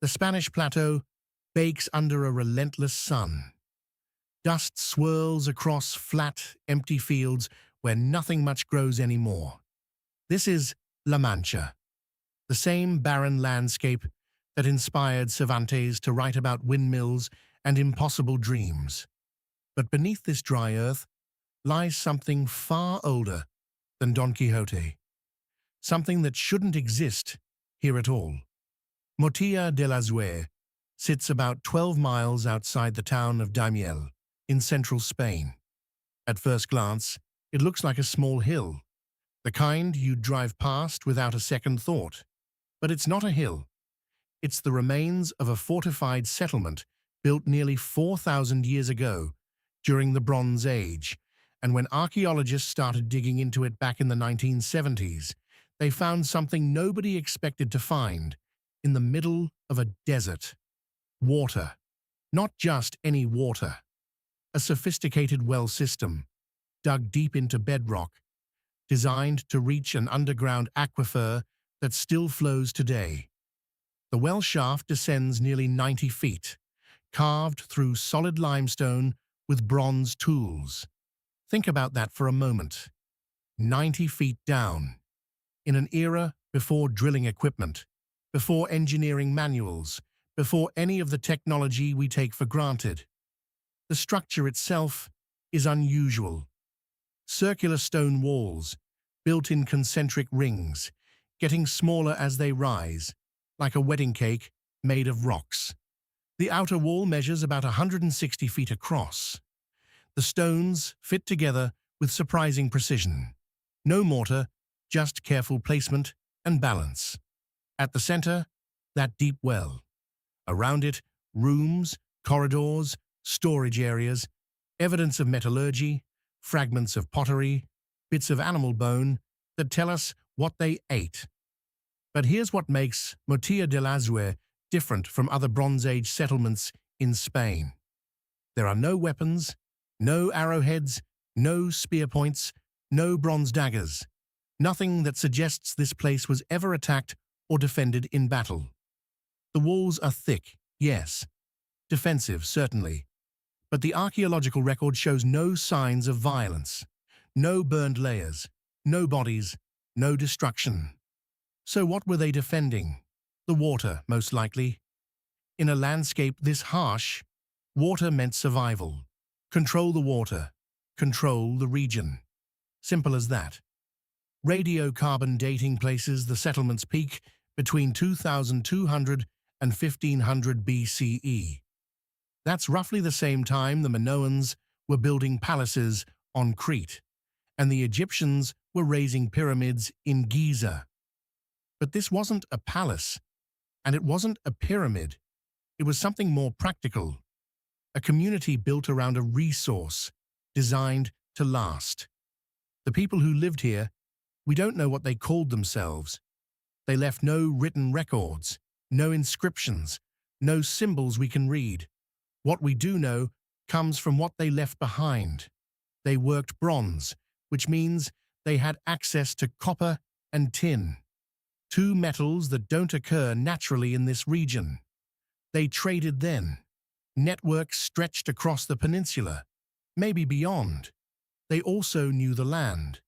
The Spanish plateau bakes under a relentless sun. Dust swirls across flat, empty fields where nothing much grows anymore. This is La Mancha, the same barren landscape that inspired Cervantes to write about windmills and impossible dreams. But beneath this dry earth lies something far older than Don Quixote, something that shouldn't exist here at all. Motilla del Azuer sits about 12 miles outside the town of Daimiel in central Spain. At first glance, it looks like a small hill, the kind you'd drive past without a second thought. But it's not a hill. It's the remains of a fortified settlement built nearly 4,000 years ago during the Bronze Age, and when archaeologists started digging into it back in the 1970s, they found something nobody expected to find in the middle of a desert. Water. Not just any water. A sophisticated well system, dug deep into bedrock, designed to reach an underground aquifer that still flows today. The well shaft descends nearly 90 feet, carved through solid limestone with bronze tools. Think about that for a moment. 90 feet down, in an era before drilling equipment, before engineering manuals, before any of the technology we take for granted. The structure itself is unusual. Circular stone walls, built in concentric rings, getting smaller as they rise, like a wedding cake made of rocks. The outer wall measures about 160 feet across. The stones fit together with surprising precision. No mortar, just careful placement and balance. At the center, that deep well. Around it, rooms, corridors, storage areas, evidence of metallurgy, fragments of pottery, bits of animal bone that tell us what they ate. But here's what makes Motilla del Azuer different from other Bronze Age settlements in Spain. There are no weapons, no arrowheads, no spear points, no bronze daggers. Nothing that suggests this place was ever attacked or defended in battle. The walls are thick, yes. Defensive, certainly. But the archaeological record shows no signs of violence. No burned layers, no bodies, no destruction. So what were they defending? The water, most likely. In a landscape this harsh, water meant survival. Control the water. Control the region. Simple as that. Radiocarbon dating places the settlement's peak between 2200 and 1500 BCE. That's roughly the same time the Minoans were building palaces on Crete, and the Egyptians were raising pyramids in Giza. But this wasn't a palace, and it wasn't a pyramid. It was something more practical. A community built around a resource, designed to last. The people who lived here, we don't know what they called themselves. They left no written records, no inscriptions, no symbols we can read. What we do know comes from what they left behind. They worked bronze, which means they had access to copper and tin, two metals that don't occur naturally in this region. They traded then. Networks stretched across the peninsula, maybe beyond. They also knew the land,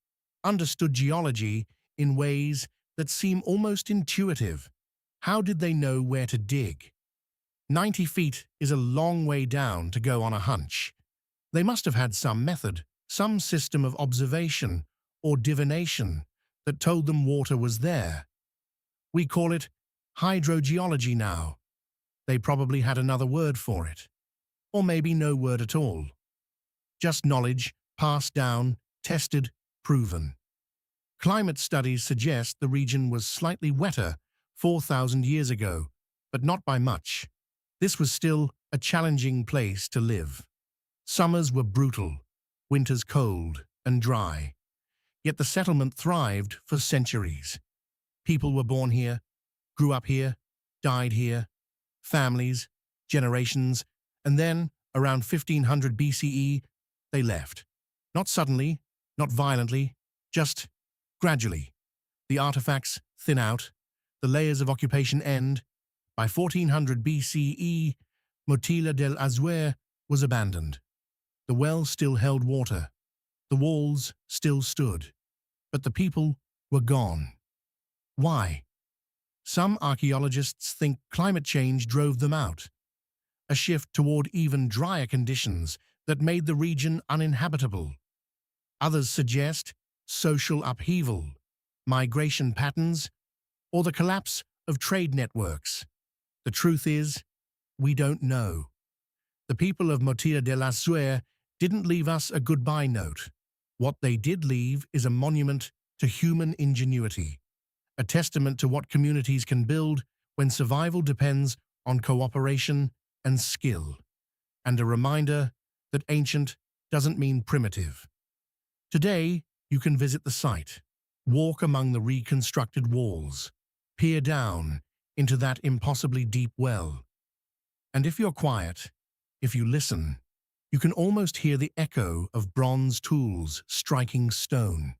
understood geology in ways that seem almost intuitive. How did they know where to dig? 90 feet is a long way down to go on a hunch. They must have had some method, some system of observation or divination that told them water was there. We call it hydrogeology now. They probably had another word for it. Or maybe no word at all. Just knowledge, passed down, tested, proven. Climate studies suggest the region was slightly wetter 4,000 years ago, but not by much. This was still a challenging place to live. Summers were brutal, winters cold and dry. Yet the settlement thrived for centuries. People were born here, grew up here, died here, families, generations, and then, around 1500 BCE, they left. Not suddenly, not violently, just gradually. The artifacts thin out, the layers of occupation end, By 1400 BCE, Motilla del Azuer was abandoned. The well still held water. The walls still stood. But the people were gone. Why? Some archaeologists think climate change drove them out, a shift toward even drier conditions that made the region uninhabitable. Others suggest social upheaval, migration patterns, or the collapse of trade networks. The truth is, we don't know. The people of Motilla del Azuer didn't leave us a goodbye note. What they did leave is a monument to human ingenuity, a testament to what communities can build when survival depends on cooperation and skill, and a reminder that ancient doesn't mean primitive. Today, you can visit the site, walk among the reconstructed walls, peer down into that impossibly deep well. And if you're quiet, if you listen, you can almost hear the echo of bronze tools striking stone,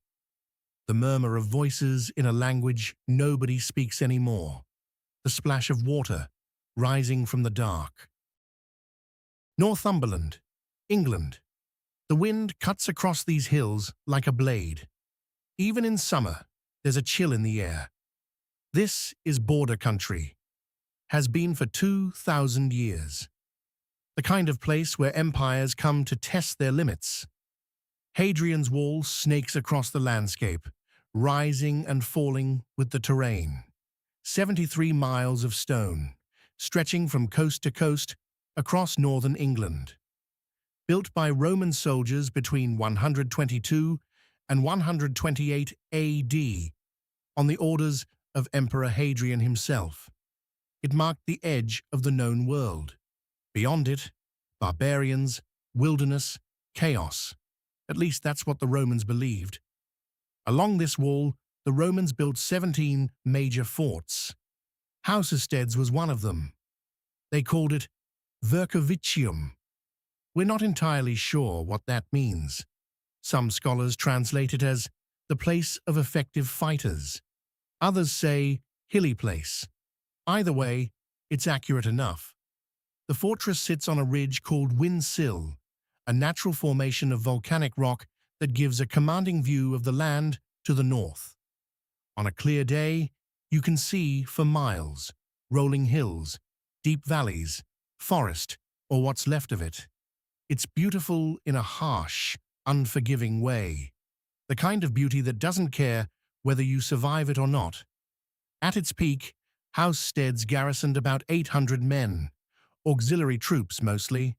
the murmur of voices in a language nobody speaks anymore, the splash of water rising from the dark. Northumberland, England. The wind cuts across these hills like a blade. Even in summer, there's a chill in the air. This is border country, has been for 2,000 years. The kind of place where empires come to test their limits. Hadrian's Wall snakes across the landscape, rising and falling with the terrain. 73 miles of stone, stretching from coast to coast across northern England. Built by Roman soldiers between 122 and 128 AD, on the orders of Emperor Hadrian himself. It marked the edge of the known world. Beyond it, barbarians, wilderness, chaos. At least that's what the Romans believed. Along this wall, the Romans built 17 major forts. Housesteads was one of them. They called it Vercovicium. We're not entirely sure what that means. Some scholars translate it as the place of effective fighters. Others say hilly place. Either way, it's accurate enough. The fortress sits on a ridge called Wind Sill, a natural formation of volcanic rock that gives a commanding view of the land to the north. On a clear day, you can see for miles, rolling hills, deep valleys, forest, or what's left of it. It's beautiful in a harsh, unforgiving way, the kind of beauty that doesn't care whether you survive it or not. At its peak, Housesteads garrisoned about 800 men, auxiliary troops mostly,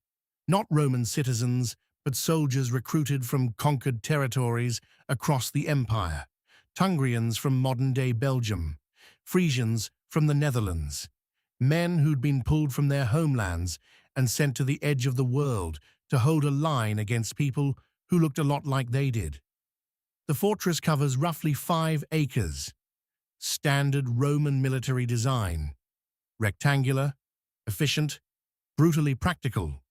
not Roman citizens, but soldiers recruited from conquered territories across the empire, Tungrians from modern-day Belgium, Frisians from the Netherlands, men who'd been pulled from their homelands and sent to the edge of the world to hold a line against people who looked a lot like they did. The fortress covers roughly 5 acres. Standard Roman military design. Rectangular, efficient, brutally practical.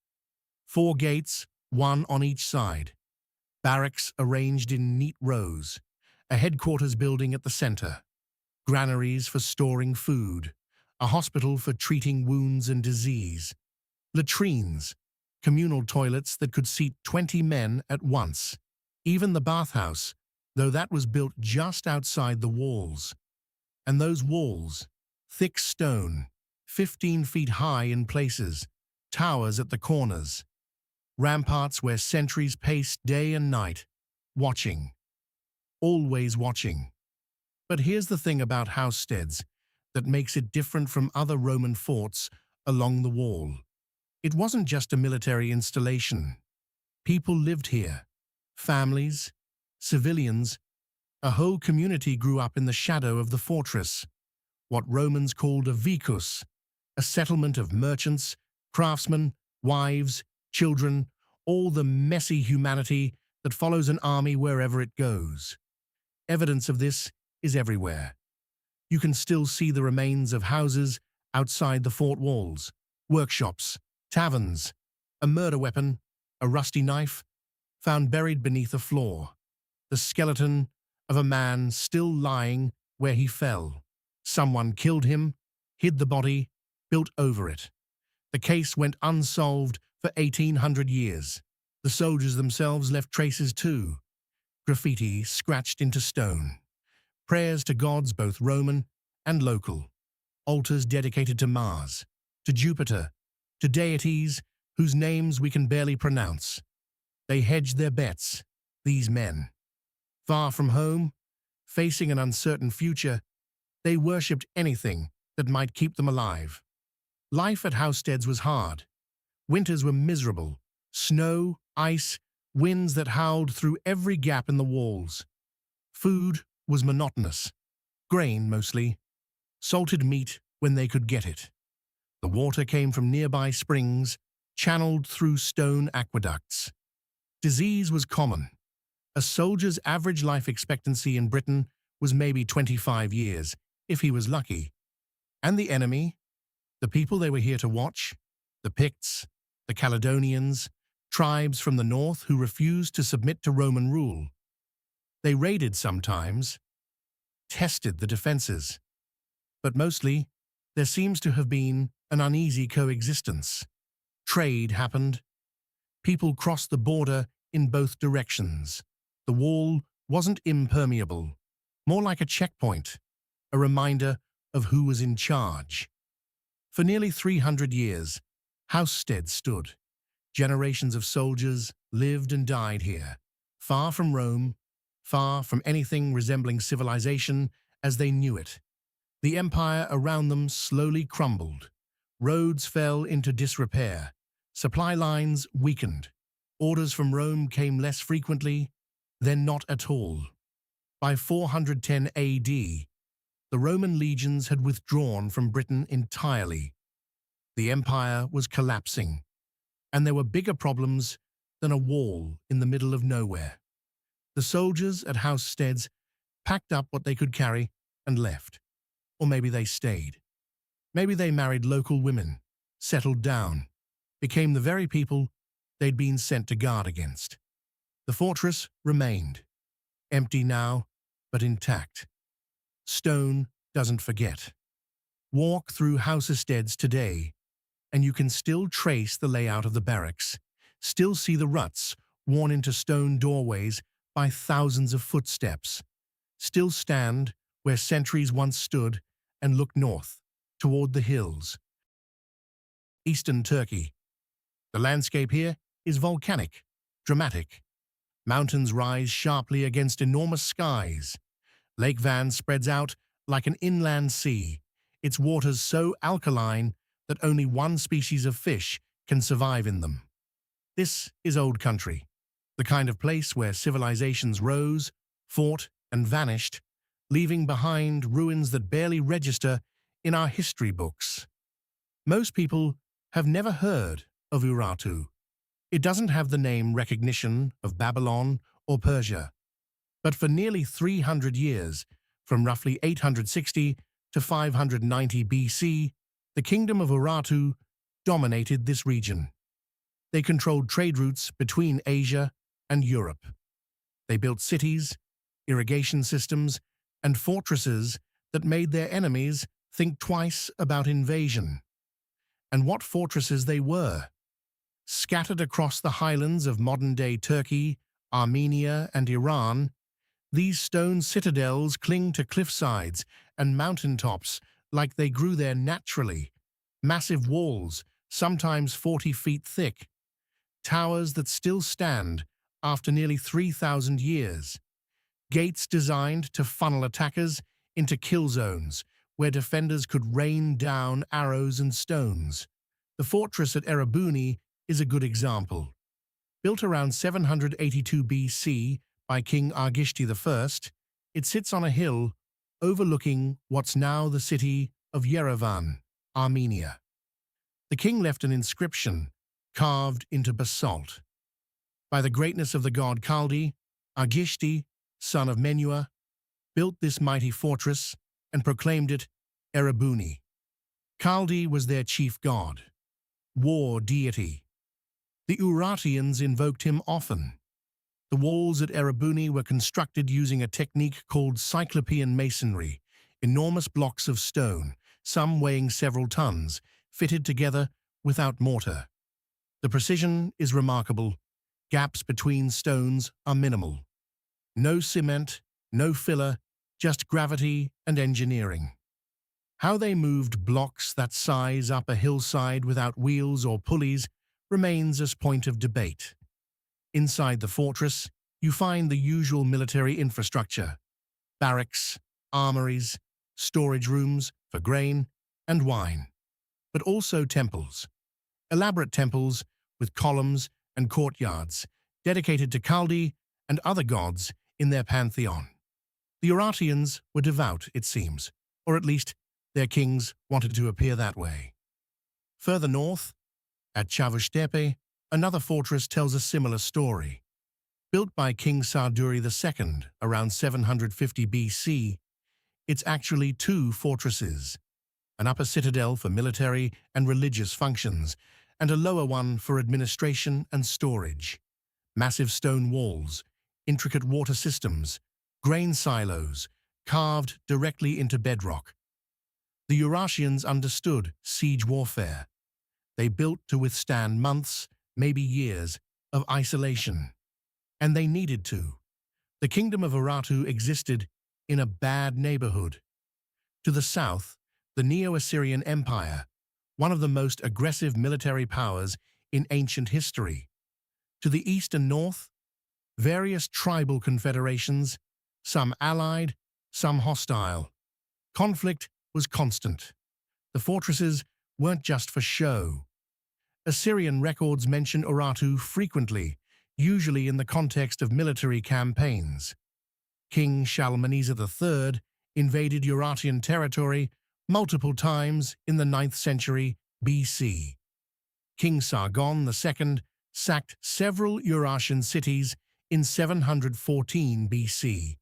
4 gates, 1 on each side. Barracks arranged in neat rows. A headquarters building at the center. Granaries for storing food. A hospital for treating wounds and disease. Latrines, communal toilets that could seat 20 men at once. Even the bathhouse, though that was built just outside the walls. And those walls, thick stone, 15 feet high in places, towers at the corners. Ramparts where sentries paced day and night, watching. Always watching. But here's the thing about Housesteads that makes it different from other Roman forts along the wall. It wasn't just a military installation. People lived here. Families, civilians, a whole community grew up in the shadow of the fortress, what Romans called a vicus, a settlement of merchants, craftsmen, wives, children, all the messy humanity that follows an army wherever it goes. Evidence of this is everywhere. You can still see the remains of houses outside the fort walls, workshops, taverns, a murder weapon, a rusty knife, found buried beneath a floor, the skeleton of a man still lying where he fell. Someone killed him, hid the body, built over it. The case went unsolved for 1800 years. The soldiers themselves left traces too, graffiti scratched into stone, prayers to gods both Roman and local, altars dedicated to Mars, to Jupiter, to deities whose names we can barely pronounce. They hedged their bets, these men. Far from home, facing an uncertain future, they worshipped anything that might keep them alive. Life at Housesteads was hard. Winters were miserable. Snow, ice, winds that howled through every gap in the walls. Food was monotonous. Grain, mostly. Salted meat when they could get it. The water came from nearby springs, channeled through stone aqueducts. Disease was common. A soldier's average life expectancy in Britain was maybe 25 years, if he was lucky. And the enemy? The people they were here to watch? The Picts, the Caledonians, tribes from the north who refused to submit to Roman rule. They raided sometimes, tested the defenses. But mostly, there seems to have been an uneasy coexistence. Trade happened. People crossed the border in both directions. The wall wasn't impermeable, more like a checkpoint, a reminder of who was in charge. For nearly 300 years, Housesteads stood. Generations of soldiers lived and died here, far from Rome, far from anything resembling civilization as they knew it. The empire around them slowly crumbled. Roads fell into disrepair. Supply lines weakened. Orders from Rome came less frequently, then not at all. By 410 AD, the Roman legions had withdrawn from Britain entirely. The empire was collapsing, and there were bigger problems than a wall in the middle of nowhere. The soldiers at Housesteads packed up what they could carry and left. Or maybe they stayed. Maybe they married local women, settled down, became the very people they'd been sent to guard against. The fortress remained, empty now, but intact. Stone doesn't forget. Walk through Housesteads today, and you can still trace the layout of the barracks, still see the ruts worn into stone doorways by thousands of footsteps, still stand where sentries once stood and look north, toward the hills. Eastern Turkey. The landscape here is volcanic, dramatic. Mountains rise sharply against enormous skies. Lake Van spreads out like an inland sea, its waters so alkaline that only one species of fish can survive in them. This is old country, the kind of place where civilizations rose, fought, and vanished, leaving behind ruins that barely register in our history books. Most people have never heard of Urartu. It doesn't have the name recognition of Babylon or Persia. But for nearly 300 years, from roughly 860 to 590 BC, the kingdom of Urartu dominated this region. They controlled trade routes between Asia and Europe. They built cities, irrigation systems, and fortresses that made their enemies think twice about invasion. And what fortresses they were! Scattered across the highlands of modern-day Turkey, Armenia, and Iran, these stone citadels cling to cliffsides and mountaintops like they grew there naturally. Massive walls, sometimes 40 feet thick. Towers that still stand after nearly 3,000 years. Gates designed to funnel attackers into kill zones where defenders could rain down arrows and stones. The fortress at Erebuni is a good example. Built around 782 BC by King Aghadoe I, it sits on a hill overlooking what's now the city of Yerevan, Armenia. The king left an inscription carved into basalt. By the greatness of the god Kaldi, Aghadoe, son of Menua, built this mighty fortress and proclaimed it Erebuni. Kaldi was their chief god, war deity. The Urartians invoked him often. The walls at Erebuni were constructed using a technique called Cyclopean masonry, enormous blocks of stone, some weighing several tons, fitted together without mortar. The precision is remarkable. Gaps between stones are minimal. No cement, no filler, just gravity and engineering. How they moved blocks that size up a hillside without wheels or pulleys remains a point of debate. Inside the fortress, you find the usual military infrastructure: barracks, armories, storage rooms for grain and wine, but also temples. Elaborate temples with columns and courtyards dedicated to Kaldi and other gods in their pantheon. The Urartians were devout, it seems, or at least their kings wanted to appear that way. Further north, at Housesteads, another fortress tells a similar story. Built by King Sarduri II around 750 BC, it's actually two fortresses: an upper citadel for military and religious functions, and a lower one for administration and storage. Massive stone walls, intricate water systems, grain silos, carved directly into bedrock. The Urartians understood siege warfare. They built to withstand months, maybe years, of isolation. And they needed to. The kingdom of Urartu existed in a bad neighborhood. To the south, the Neo-Assyrian Empire, one of the most aggressive military powers in ancient history. To the east and north, various tribal confederations, some allied, some hostile. Conflict was constant. The fortresses weren't just for show. Assyrian records mention Urartu frequently, usually in the context of military campaigns. King Shalmaneser III invaded Urartian territory multiple times in the 9th century BC. King Sargon II sacked several Urartian cities in 714 BC,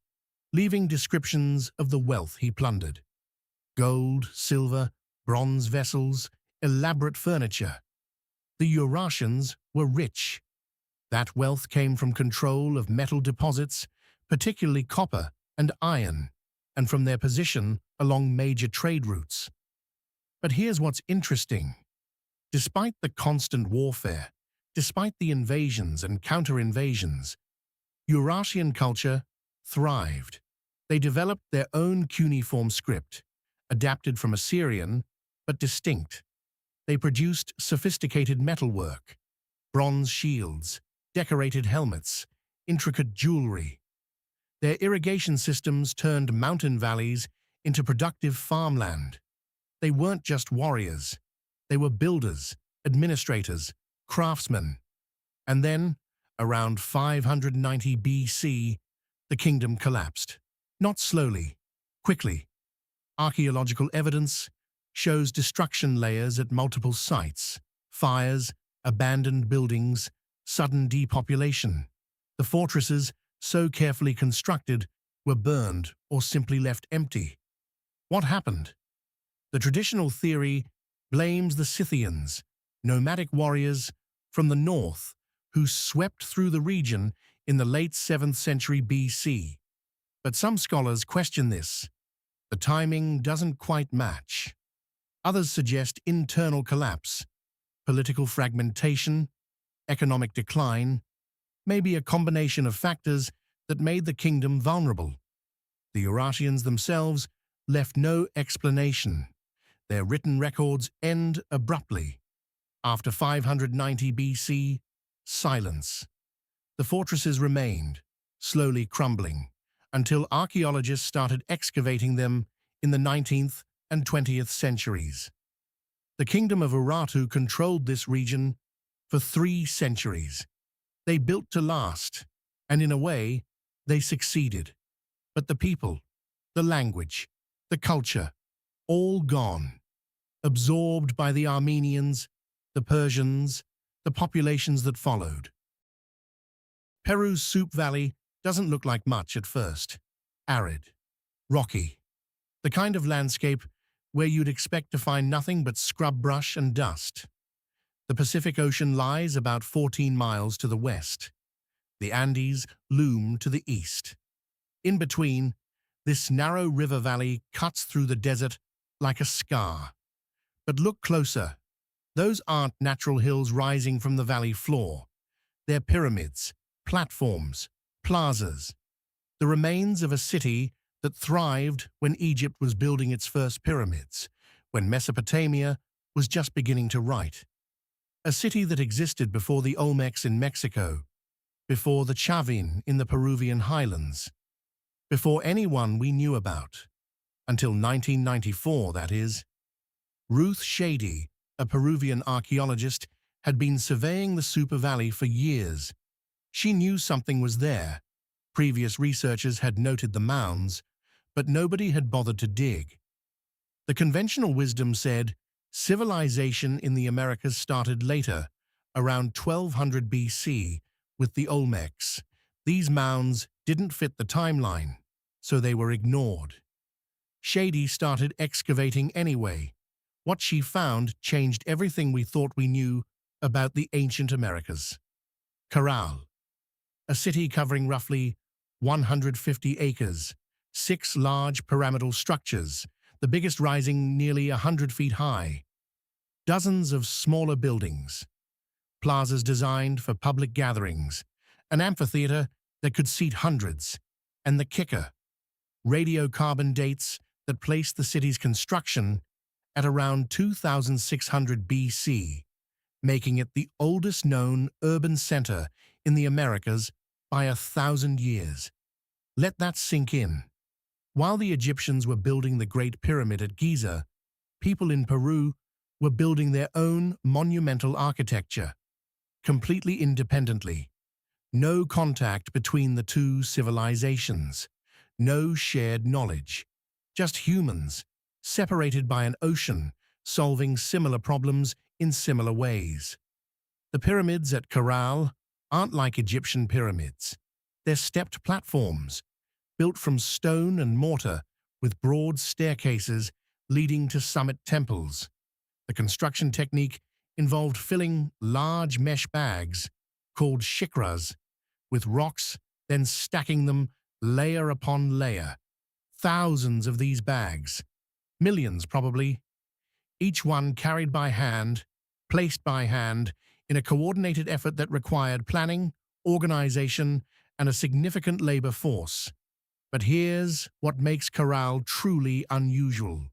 leaving descriptions of the wealth he plundered: gold, silver, bronze vessels, elaborate furniture. The Urartians were rich. That wealth came from control of metal deposits, particularly copper and iron, and from their position along major trade routes. But here's what's interesting. Despite the constant warfare, despite the invasions and counter-invasions, Urartian culture thrived. They developed their own cuneiform script, adapted from Assyrian, but distinct. They produced sophisticated metalwork, bronze shields, decorated helmets, intricate jewelry. Their irrigation systems turned mountain valleys into productive farmland. They weren't just warriors. They were builders, administrators, craftsmen. And then, around 590 BC, the kingdom collapsed. Not slowly, quickly. Archaeological evidence shows destruction layers at multiple sites: fires, abandoned buildings, sudden depopulation. The fortresses, so carefully constructed, were burned or simply left empty. What happened? The traditional theory blames the Scythians, nomadic warriors from the north who swept through the region in the late 7th century BC. But some scholars question this. The timing doesn't quite match. Others suggest internal collapse, political fragmentation, economic decline, maybe a combination of factors that made the kingdom vulnerable. The Urartians themselves left no explanation. Their written records end abruptly. After 590 BC, silence. The fortresses remained, slowly crumbling, until archaeologists started excavating them in the 19th and 20th centuries. The kingdom of Urartu controlled this region for 3 centuries. They built to last, and in a way, they succeeded. But the people, the language, the culture, all gone, absorbed by the Armenians, the Persians, the populations that followed. Peru's Soup Valley doesn't look like much at first. Arid, rocky, the kind of landscape where you'd expect to find nothing but scrub brush and dust. The Pacific Ocean lies about 14 miles to the west. The Andes loom to the east. In between, this narrow river valley cuts through the desert like a scar. But look closer. Those aren't natural hills rising from the valley floor. They're pyramids, platforms, plazas, the remains of a city that thrived when Egypt was building its first pyramids, when Mesopotamia was just beginning to write. A city that existed before the Olmecs in Mexico, before the Chavin in the Peruvian highlands, before anyone we knew about. Until 1994, that is. Ruth Shady, a Peruvian archaeologist, had been surveying the Super Valley for years. She knew something was there. Previous researchers had noted the mounds, but nobody had bothered to dig. The conventional wisdom said civilization in the Americas started later, around 1200 BC, with the Olmecs. These mounds didn't fit the timeline, so they were ignored. Shady started excavating anyway. What she found changed everything we thought we knew about the ancient Americas. Caral, a city covering roughly 150 acres, 6 large pyramidal structures, the biggest rising nearly 100 feet high. Dozens of smaller buildings, plazas designed for public gatherings, an amphitheater that could seat hundreds, and the kicker, radiocarbon dates that placed the city's construction at around 2600 BC, making it the oldest known urban center in the Americas by 1,000 years. Let that sink in. While the Egyptians were building the Great Pyramid at Giza, people in Peru were building their own monumental architecture, completely independently. No contact between the two civilizations, no shared knowledge, just humans, separated by an ocean, solving similar problems in similar ways. The pyramids at Caral aren't like Egyptian pyramids. They're stepped platforms, built from stone and mortar with broad staircases leading to summit temples. The construction technique involved filling large mesh bags, called shikras, with rocks, then stacking them layer upon layer. Thousands of these bags, millions probably, each one carried by hand, placed by hand, in a coordinated effort that required planning, organization, and a significant labor force. But here's what makes Caral truly unusual.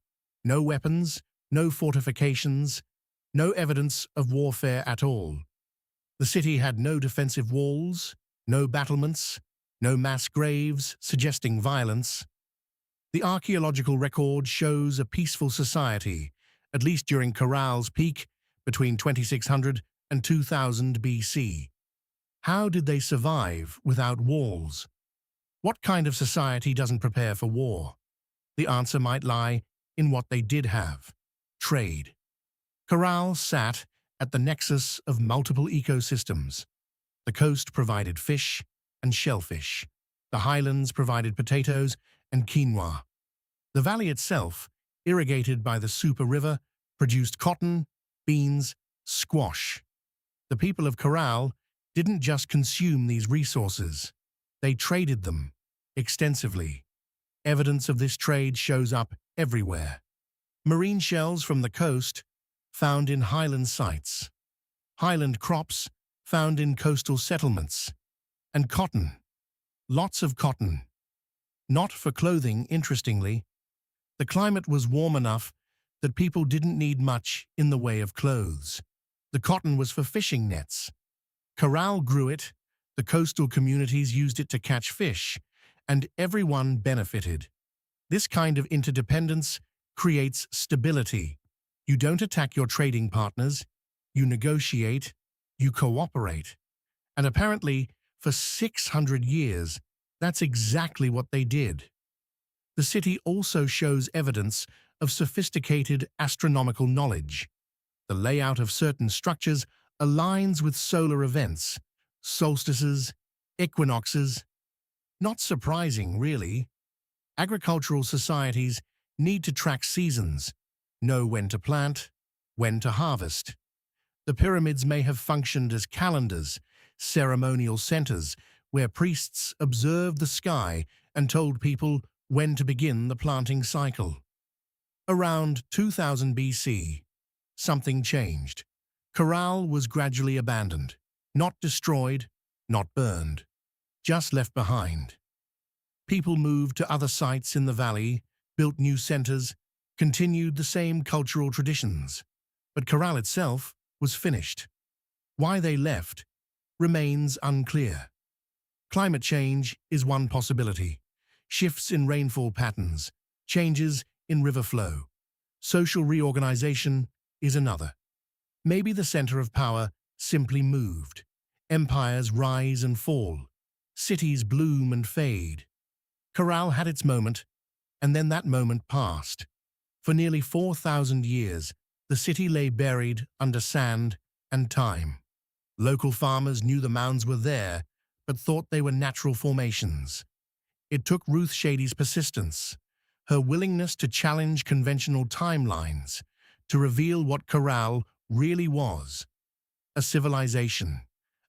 No weapons, no fortifications, no evidence of warfare at all. The city had no defensive walls, no battlements, no mass graves suggesting violence. The archaeological record shows a peaceful society, at least during Caral's peak, between 2600 and 2000 BC. How did they survive without walls? What kind of society doesn't prepare for war? The answer might lie in what they did have: trade. Caral sat at the nexus of multiple ecosystems. The coast provided fish and shellfish. The highlands provided potatoes and quinoa. The valley itself, irrigated by the Super River, produced cotton, beans, squash. The people of Caral didn't just consume these resources. They traded them extensively. Evidence of this trade shows up everywhere. Marine shells from the coast found in highland sites, highland crops found in coastal settlements, and cotton. Lots of cotton. Not for clothing, interestingly. The climate was warm enough that people didn't need much in the way of clothes. The cotton was for fishing nets. Caral grew it, the coastal communities used it to catch fish, and everyone benefited. This kind of interdependence creates stability. You don't attack your trading partners, you negotiate, you cooperate. And apparently, for 600 years, that's exactly what they did. The city also shows evidence of sophisticated astronomical knowledge. The layout of certain structures aligns with solar events, solstices, equinoxes. Not surprising, really. Agricultural societies need to track seasons, know when to plant, when to harvest. The pyramids may have functioned as calendars, ceremonial centers, where priests observed the sky and told people when to begin the planting cycle. Around 2000 BC, something changed. Caral was gradually abandoned, not destroyed, not burned, just left behind. People moved to other sites in the valley, built new centers, continued the same cultural traditions. But Caral itself was finished. Why they left remains unclear. Climate change is one possibility. Shifts in rainfall patterns, changes in river flow. Social reorganization is another. Maybe the center of power simply moved. Empires rise and fall. Cities bloom and fade. Caral had its moment, and then that moment passed. For nearly 4,000 years, the city lay buried under sand and time. Local farmers knew the mounds were there, but thought they were natural formations. It took Ruth Shady's persistence, her willingness to challenge conventional timelines, to reveal what Caral really was: a civilization,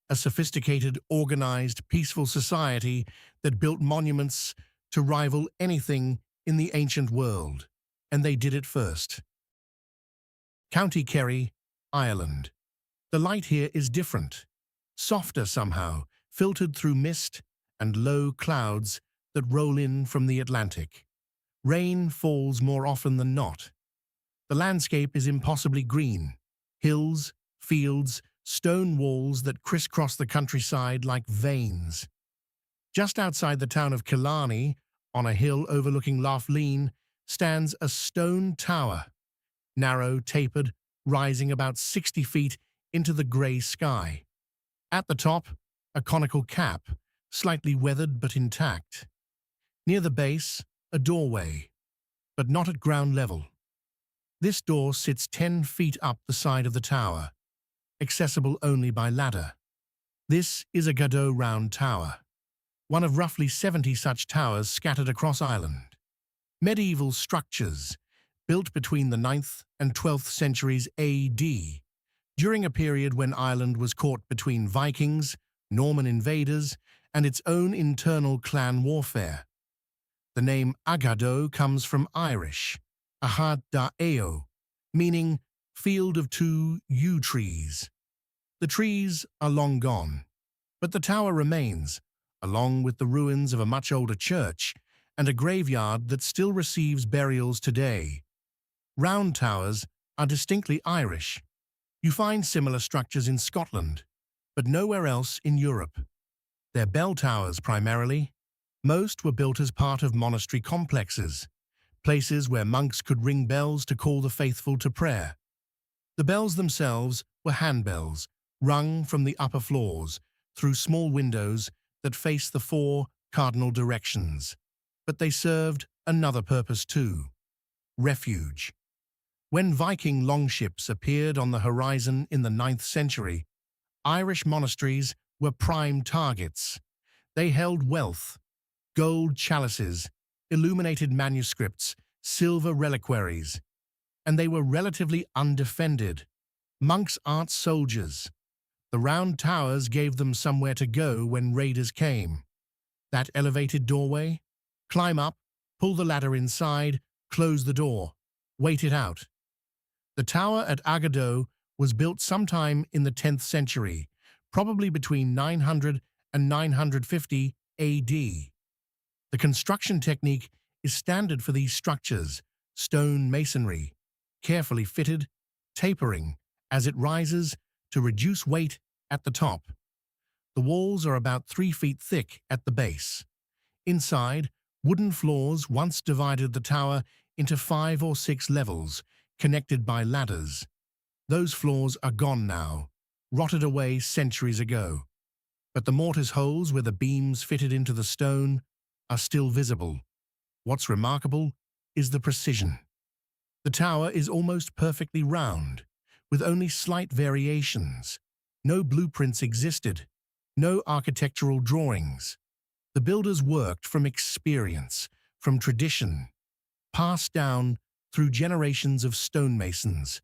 a sophisticated, organized, peaceful society that built monuments to rival anything in the ancient world. And they did it first. County Kerry, Ireland. The light here is different, softer somehow, filtered through mist and low clouds that roll in from the Atlantic. Rain falls more often than not. The landscape is impossibly green: hills, fields, stone walls that crisscross the countryside like veins. Just outside the town of Killarney, on a hill overlooking Lough Lean, stands a stone tower, narrow, tapered, rising about 60 feet into the grey sky. At the top, a conical cap, slightly weathered but intact. Near the base, a doorway, but not at ground level. This door sits 10 feet up the side of the tower, accessible only by ladder. This is Aghadoe Round Tower, one of roughly 70 such towers scattered across Ireland. Medieval structures, built between the 9th and 12th centuries AD, during a period when Ireland was caught between Vikings, Norman invaders, and its own internal clan warfare. The name Aghadoe comes from Irish, Aghadoe, meaning field of two yew trees. The trees are long gone, but the tower remains, along with the ruins of a much older church and a graveyard that still receives burials today. Round towers are distinctly Irish. You find similar structures in Scotland, but nowhere else in Europe. They're bell towers primarily. Most were built as part of monastery complexes, places where monks could ring bells to call the faithful to prayer. The bells themselves were handbells, rung from the upper floors through small windows that face the 4 cardinal directions. But they served another purpose too: refuge. When Viking longships appeared on the horizon in the 9th century, Irish monasteries were prime targets. They held wealth: gold chalices, illuminated manuscripts, silver reliquaries, and they were relatively undefended. Monks aren't soldiers. The round towers gave them somewhere to go when raiders came. That elevated doorway? Climb up, pull the ladder inside, close the door, wait it out. The tower at Aghadoe was built sometime in the 10th century, probably between 900 and 950 AD. The construction technique is standard for these structures: stone masonry, carefully fitted, tapering as it rises to reduce weight at the top. The walls are about 3 feet thick at the base. Inside, wooden floors once divided the tower into 5 or 6 levels, connected by ladders. Those floors are gone now, rotted away centuries ago. But the mortise holes where the beams fitted into the stone are still visible. What's remarkable is the precision. The tower is almost perfectly round, with only slight variations. No blueprints existed, no architectural drawings. The builders worked from experience, from tradition, passed down through generations of stonemasons.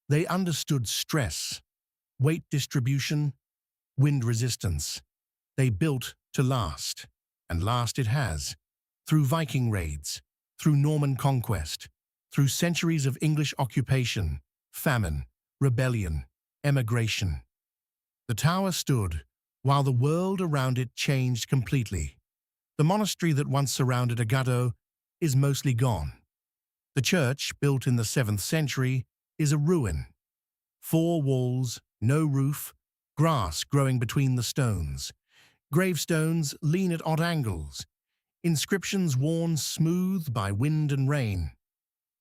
They understood stress, weight distribution, wind resistance. They built to last, and last it has, through Viking raids, through Norman conquest, through centuries of English occupation, famine, rebellion, emigration. The tower stood while the world around it changed completely. The monastery that once surrounded Aghadoe is mostly gone. The church, built in the 7th century, is a ruin. 4 walls, no roof, grass growing between the stones. Gravestones lean at odd angles. Inscriptions worn smooth by wind and rain.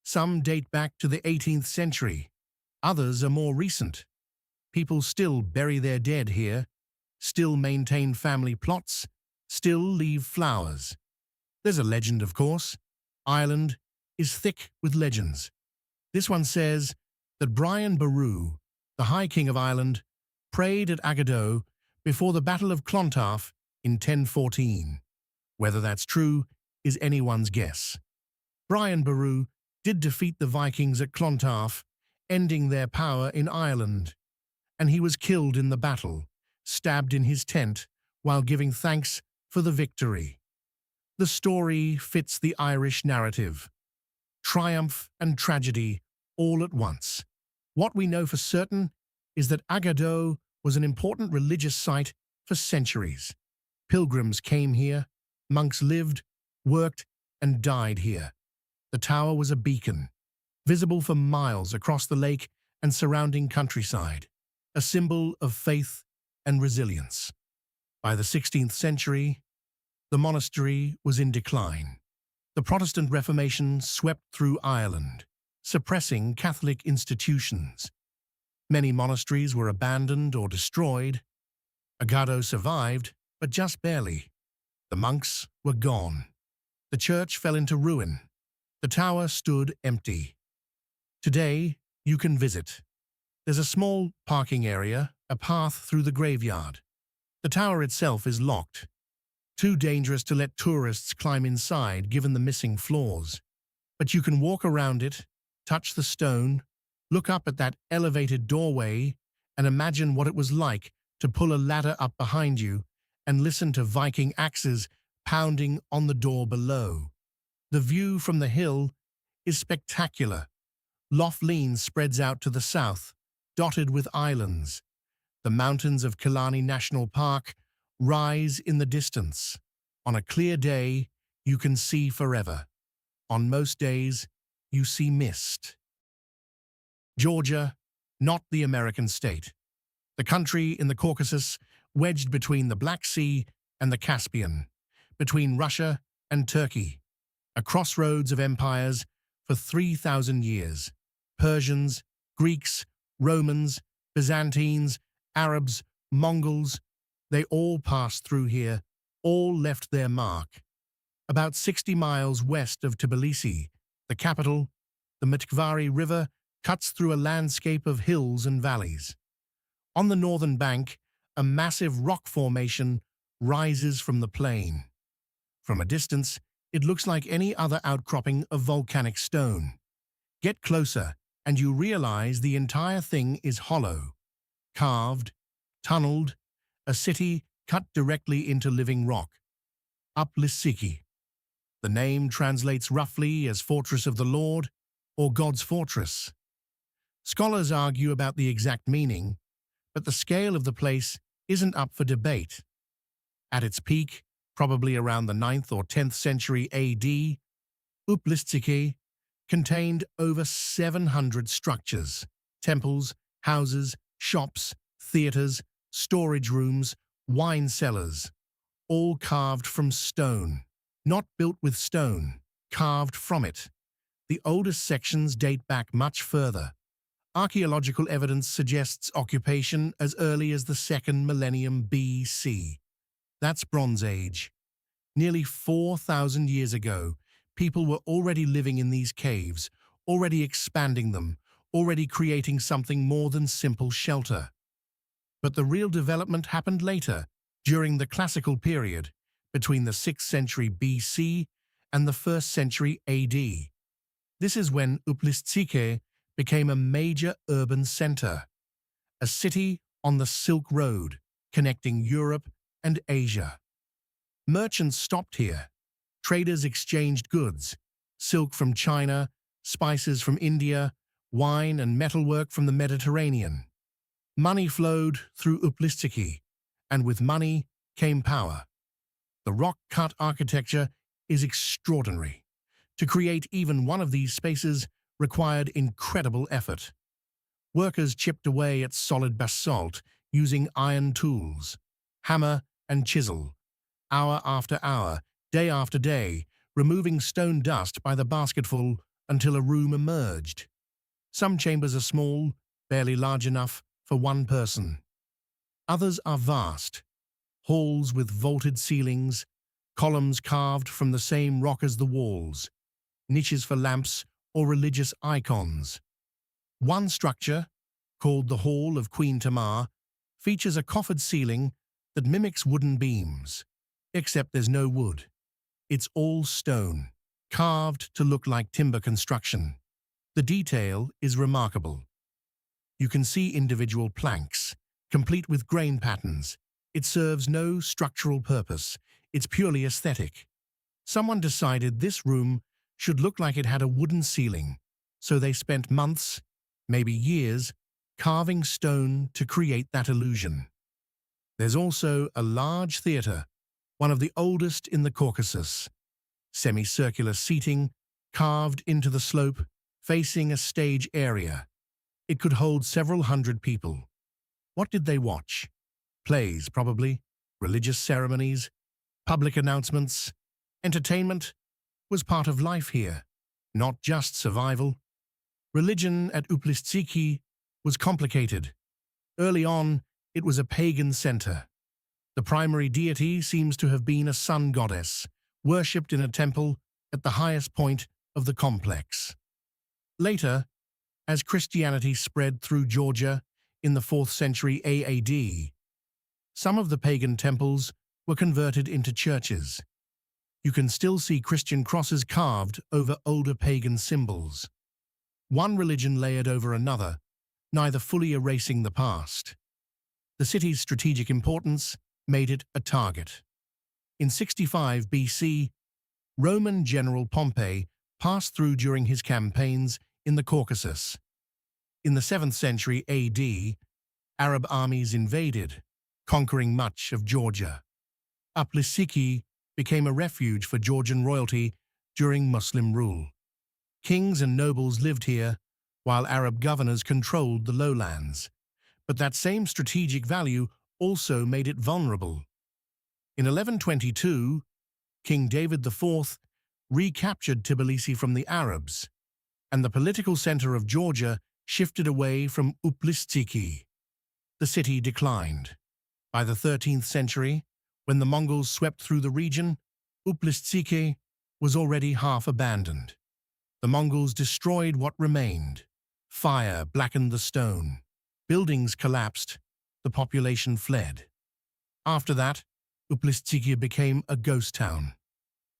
Some date back to the 18th century. Others are more recent. People still bury their dead here, still maintain family plots, still leave flowers. There's a legend, of course. Ireland is thick with legends. This one says that Brian Boru, the High King of Ireland, prayed at Aghadoe before the Battle of Clontarf in 1014. Whether that's true is anyone's guess. Brian Boru did defeat the Vikings at Clontarf, ending their power in Ireland, and he was killed in the battle, stabbed in his tent while giving thanks for the victory. The story fits the Irish narrative. Triumph and tragedy all at once. What we know for certain is that Aghadoe was an important religious site for centuries. Pilgrims came here, monks lived, worked, and died here. The tower was a beacon, visible for miles across the lake and surrounding countryside, a symbol of faith and resilience. By the 16th century, the monastery was in decline. The Protestant Reformation swept through Ireland, suppressing Catholic institutions. Many monasteries were abandoned or destroyed. Aghadoe survived, but just barely. The monks were gone. The church fell into ruin. The tower stood empty. Today, you can visit. There's a small parking area, a path through the graveyard. The tower itself is locked. Too dangerous to let tourists climb inside given the missing floors. But you can walk around it, touch the stone, look up at that elevated doorway, and imagine what it was like to pull a ladder up behind you and listen to Viking axes pounding on the door below. The view from the hill is spectacular. Lough Lean spreads out to the south, dotted with islands. The mountains of Killarney National Park rise in the distance. On a clear day, you can see forever. On most days, you see mist. Georgia, not the American state. The country in the Caucasus, wedged between the Black Sea and the Caspian, between Russia and Turkey, a crossroads of empires for 3,000 years. Persians, Greeks, Romans, Byzantines, Arabs, Mongols, they all passed through here, all left their mark. About 60 miles west of Tbilisi, the capital, the Mtkvari River cuts through a landscape of hills and valleys. On the northern bank, a massive rock formation rises from the plain. From a distance, it looks like any other outcropping of volcanic stone. Get closer, and you realize the entire thing is hollow, carved, tunneled, a city cut directly into living rock. Uplistsikhe. The name translates roughly as Fortress of the Lord or God's Fortress. Scholars argue about the exact meaning, but the scale of the place isn't up for debate. At its peak, probably around the 9th or 10th century AD, Uplistsikhe contained over 700 structures, temples, houses, shops, theaters, storage rooms, wine cellars, all carved from stone. Not built with stone, carved from it. The oldest sections date back much further. Archaeological evidence suggests occupation as early as the 2nd millennium BC. That's Bronze Age. Nearly 4,000 years ago, people were already living in these caves, already expanding them, already creating something more than simple shelter. But the real development happened later, during the classical period, between the 6th century BC and the 1st century AD. This is when Uplistsikhe became a major urban center, a city on the Silk Road connecting Europe and Asia. Merchants stopped here. Traders exchanged goods, silk from China, spices from India, wine and metalwork from the Mediterranean. Money flowed through Uplistsikhe, and with money came power. The rock-cut architecture is extraordinary. To create even one of these spaces required incredible effort. Workers chipped away at solid basalt using iron tools, hammer and chisel, hour after hour, day after day, removing stone dust by the basketful until a room emerged. Some chambers are small, barely large enough for one person. Others are vast, halls with vaulted ceilings, columns carved from the same rock as the walls, niches for lamps or religious icons. One structure, called the Hall of Queen Tamar, features a coffered ceiling that mimics wooden beams, except there's no wood. It's all stone, carved to look like timber construction. The detail is remarkable. You can see individual planks, complete with grain patterns. It serves no structural purpose. It's purely aesthetic. Someone decided this room should look like it had a wooden ceiling, so they spent months, maybe years, carving stone to create that illusion. There's also a large theatre, one of the oldest in the Caucasus. Semicircular seating, carved into the slope, facing a stage area. It could hold several hundred people. What did they watch? Plays, probably, religious ceremonies, public announcements. Entertainment was part of life here, not just survival. Religion at Uplistsikhe was complicated. Early on, it was a pagan center. The primary deity seems to have been a sun goddess, worshipped in a temple at the highest point of the complex. Later, as Christianity spread through Georgia in the 4th century AAD, some of the pagan temples were converted into churches. You can still see Christian crosses carved over older pagan symbols. One religion layered over another, neither fully erasing the past. The city's strategic importance made it a target. In 65 BC, Roman general Pompey passed through during his campaigns in the Caucasus. In the 7th century AD, Arab armies invaded, conquering much of Georgia. Uplistsikhe became a refuge for Georgian royalty during Muslim rule. Kings and nobles lived here, while Arab governors controlled the lowlands. But that same strategic value also made it vulnerable. In 1122, King David IV recaptured Tbilisi from the Arabs, and the political center of Georgia shifted away from Uplistsikhe. The city declined. By the 13th century, when the Mongols swept through the region, Uplistsikhe was already half abandoned. The Mongols destroyed what remained. Fire blackened the stone. Buildings collapsed. The population fled. After that, Uplistsikhe became a ghost town.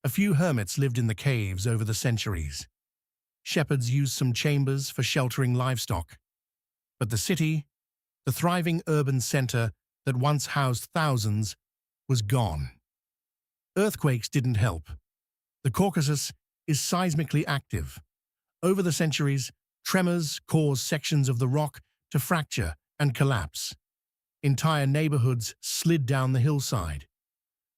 A few hermits lived in the caves over the centuries. Shepherds used some chambers for sheltering livestock. But the city, the thriving urban center that once housed thousands, was gone. Earthquakes didn't help. The Caucasus is seismically active. Over the centuries, tremors caused sections of the rock to fracture and collapse. Entire neighborhoods slid down the hillside.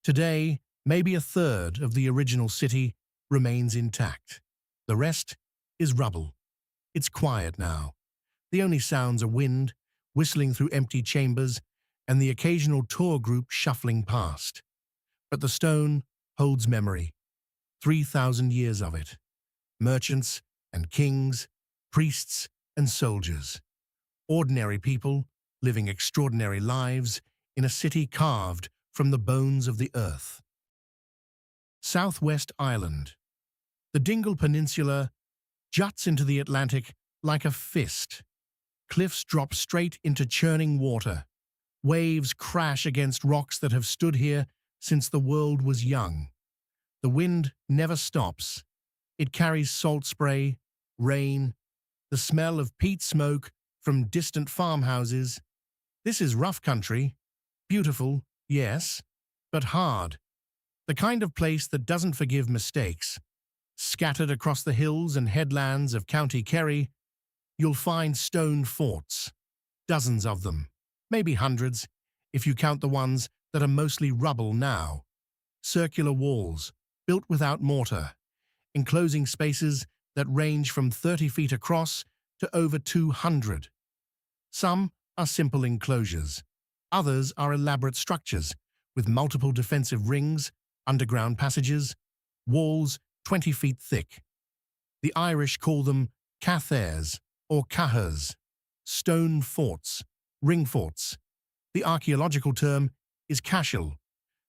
Today, maybe a third of the original city remains intact. The rest is rubble. It's quiet now. The only sounds are wind, whistling through empty chambers, and the occasional tour group shuffling past. But the stone holds memory. 3,000 years of it. Merchants and kings, priests and soldiers. Ordinary people living extraordinary lives in a city carved from the bones of the earth. Southwest Island. The Dingle Peninsula juts into the Atlantic like a fist. Cliffs drop straight into churning water. Waves crash against rocks that have stood here since the world was young. The wind never stops. It carries salt spray, rain, the smell of peat smoke from distant farmhouses. This is rough country. Beautiful, yes, but hard. The kind of place that doesn't forgive mistakes. Scattered across the hills and headlands of County Kerry, you'll find stone forts, dozens of them, maybe hundreds, if you count the ones that are mostly rubble now. Circular walls, built without mortar, enclosing spaces that range from 30 feet across to over 200. Some are simple enclosures. Others are elaborate structures with multiple defensive rings, underground passages, walls 20 feet thick. The Irish call them cathairs or cahers, stone forts, ring forts. The archaeological term is cashel.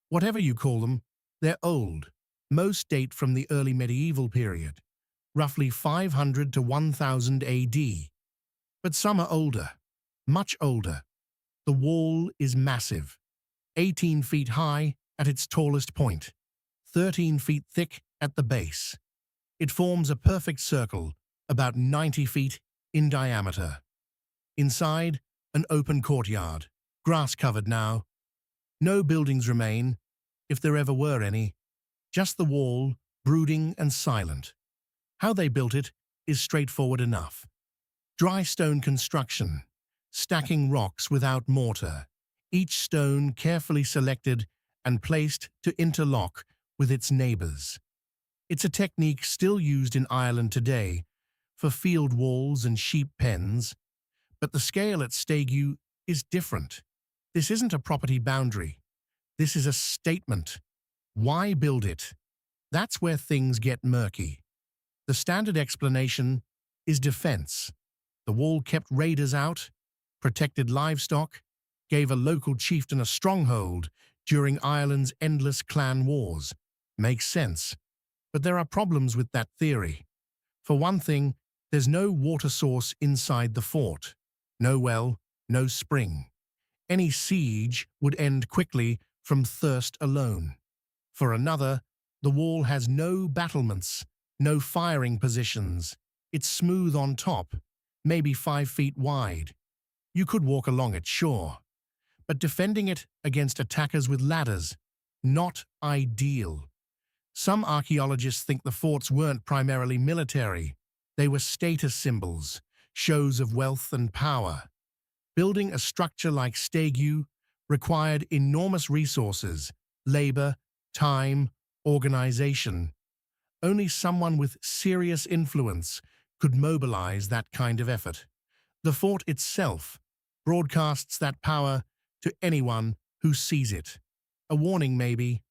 Whatever you call them, they're old. Most date from the early medieval period, roughly 500 to 1000 AD. But some are older, much older. The wall is massive, 18 feet high at its tallest point, 13 feet thick at the base. It forms a perfect circle, about 90 feet in diameter. Inside, an open courtyard, grass-covered now. No buildings remain, if there ever were any. Just the wall, brooding and silent. How they built it is straightforward enough. Dry stone construction, stacking rocks without mortar, each stone carefully selected and placed to interlock with its neighbours. It's a technique still used in Ireland today for field walls and sheep pens, but the scale at Staigue is different. This isn't a property boundary. This is a statement. Why build it? That's where things get murky. The standard explanation is defense. The wall kept raiders out, protected livestock, gave a local chieftain a stronghold during Ireland's endless clan wars. Makes sense. But there are problems with that theory. For one thing, there's no water source inside the fort. No well, no spring. Any siege would end quickly from thirst alone. For another, the wall has no battlements, no firing positions. It's smooth on top, maybe 5 feet wide. You could walk along it, sure. But defending it against attackers with ladders, not ideal. Some archaeologists think the forts weren't primarily military. They were status symbols, shows of wealth and power. Building a structure like Staigue required enormous resources, labor, time, organization. Only someone with serious influence could mobilize that kind of effort. The fort itself broadcasts that power to anyone who sees it. A warning maybe,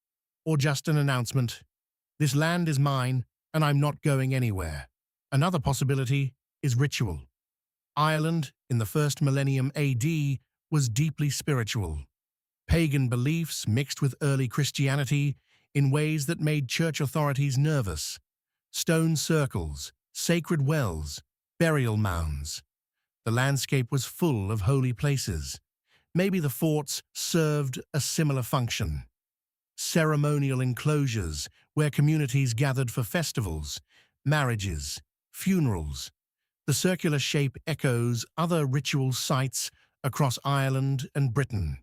or just an announcement. This land is mine, and I'm not going anywhere. Another possibility is ritual. Ireland, in the first millennium AD, was deeply spiritual. Pagan beliefs mixed with early Christianity in ways that made church authorities nervous. Stone circles, sacred wells, burial mounds. The landscape was full of holy places. Maybe the forts served a similar function. Ceremonial enclosures where communities gathered for festivals, marriages, funerals. The circular shape echoes other ritual sites across Ireland and Britain.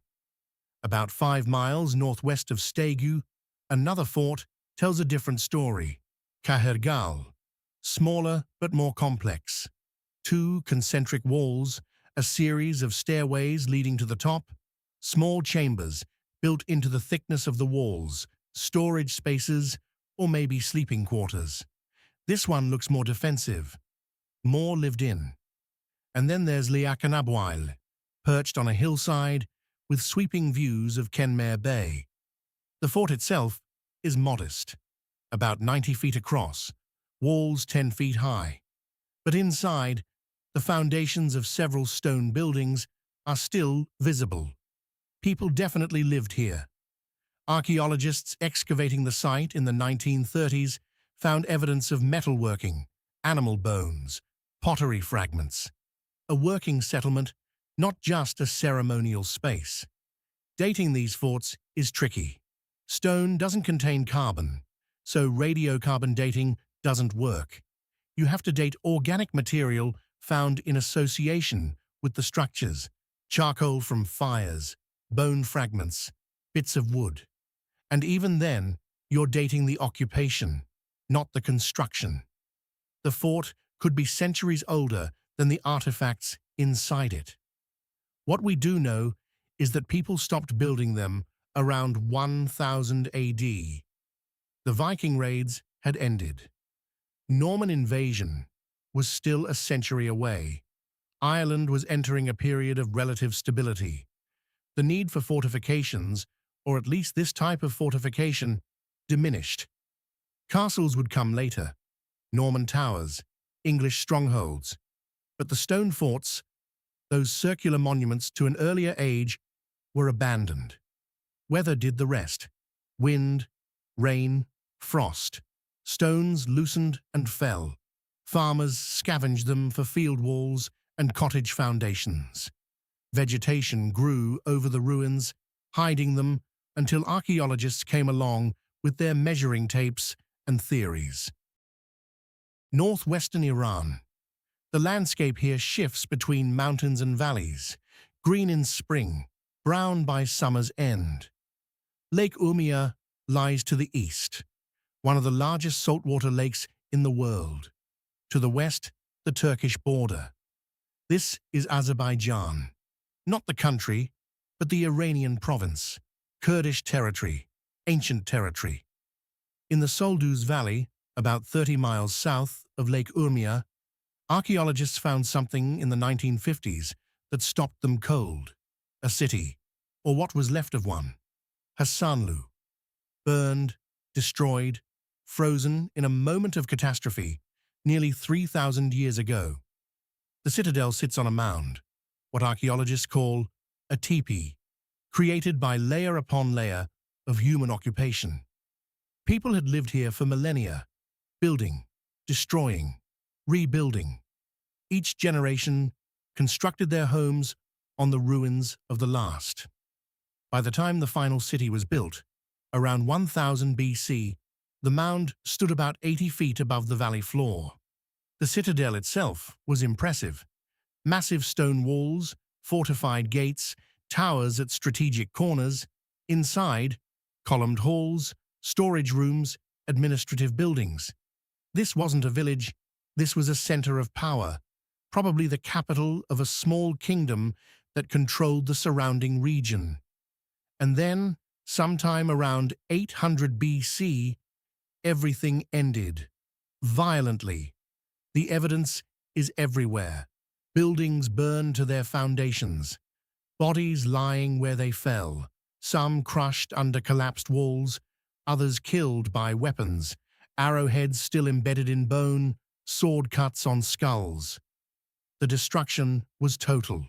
About 5 miles northwest of Staigue, another fort tells a different story. Cahergal, smaller but more complex. 2 concentric walls, a series of stairways leading to the top, small chambers built into the thickness of the walls, storage spaces, or maybe sleeping quarters. This one looks more defensive, more lived in. And then there's Liachanabuail, perched on a hillside with sweeping views of Kenmare Bay. The fort itself is modest, about 90 feet across, walls 10 feet high. But inside, the foundations of several stone buildings are still visible. People definitely lived here. Archaeologists excavating the site in the 1930s found evidence of metalworking, animal bones, pottery fragments. A working settlement, not just a ceremonial space. Dating these forts is tricky. Stone doesn't contain carbon, so radiocarbon dating doesn't work. You have to date organic material found in association with the structures, charcoal from fires, bone fragments, bits of wood. And even then, you're dating the occupation, not the construction. The fort could be centuries older than the artifacts inside it. What we do know is that people stopped building them around 1000 AD. The Viking raids had ended. Norman invasion was still a century away. Ireland was entering a period of relative stability. The need for fortifications, or at least this type of fortification, diminished. Castles would come later, Norman towers, English strongholds, but the stone forts, those circular monuments to an earlier age, were abandoned. Weather did the rest. Wind, rain, frost. Stones loosened and fell. Farmers scavenged them for field walls and cottage foundations. Vegetation grew over the ruins, hiding them until archaeologists came along with their measuring tapes and theories. Northwestern Iran. The landscape here shifts between mountains and valleys, green in spring, brown by summer's end. Lake Urmia lies to the east, one of the largest saltwater lakes in the world. To the west, the Turkish border. This is Azerbaijan, not the country, but the Iranian province, Kurdish territory, ancient territory. In the Solduz Valley, about 30 miles south of Lake Urmia, archaeologists found something in the 1950s that stopped them cold. A city, or what was left of one. Hasanlu. Burned, destroyed, frozen in a moment of catastrophe nearly 3,000 years ago. The citadel sits on a mound, what archaeologists call a teepee, created by layer upon layer of human occupation. People had lived here for millennia, building, destroying, rebuilding. Each generation constructed their homes on the ruins of the last. By the time the final city was built, around 1000 BC, the mound stood about 80 feet above the valley floor. The citadel itself was impressive. Massive stone walls, fortified gates, towers at strategic corners. Inside, columned halls, storage rooms, administrative buildings. This wasn't a village, this was a center of power, probably the capital of a small kingdom that controlled the surrounding region. And then, sometime around 800 BC, everything ended. Violently. The evidence is everywhere. Buildings burned to their foundations. Bodies lying where they fell. Some crushed under collapsed walls, others killed by weapons. Arrowheads still embedded in bone, sword cuts on skulls. The destruction was total.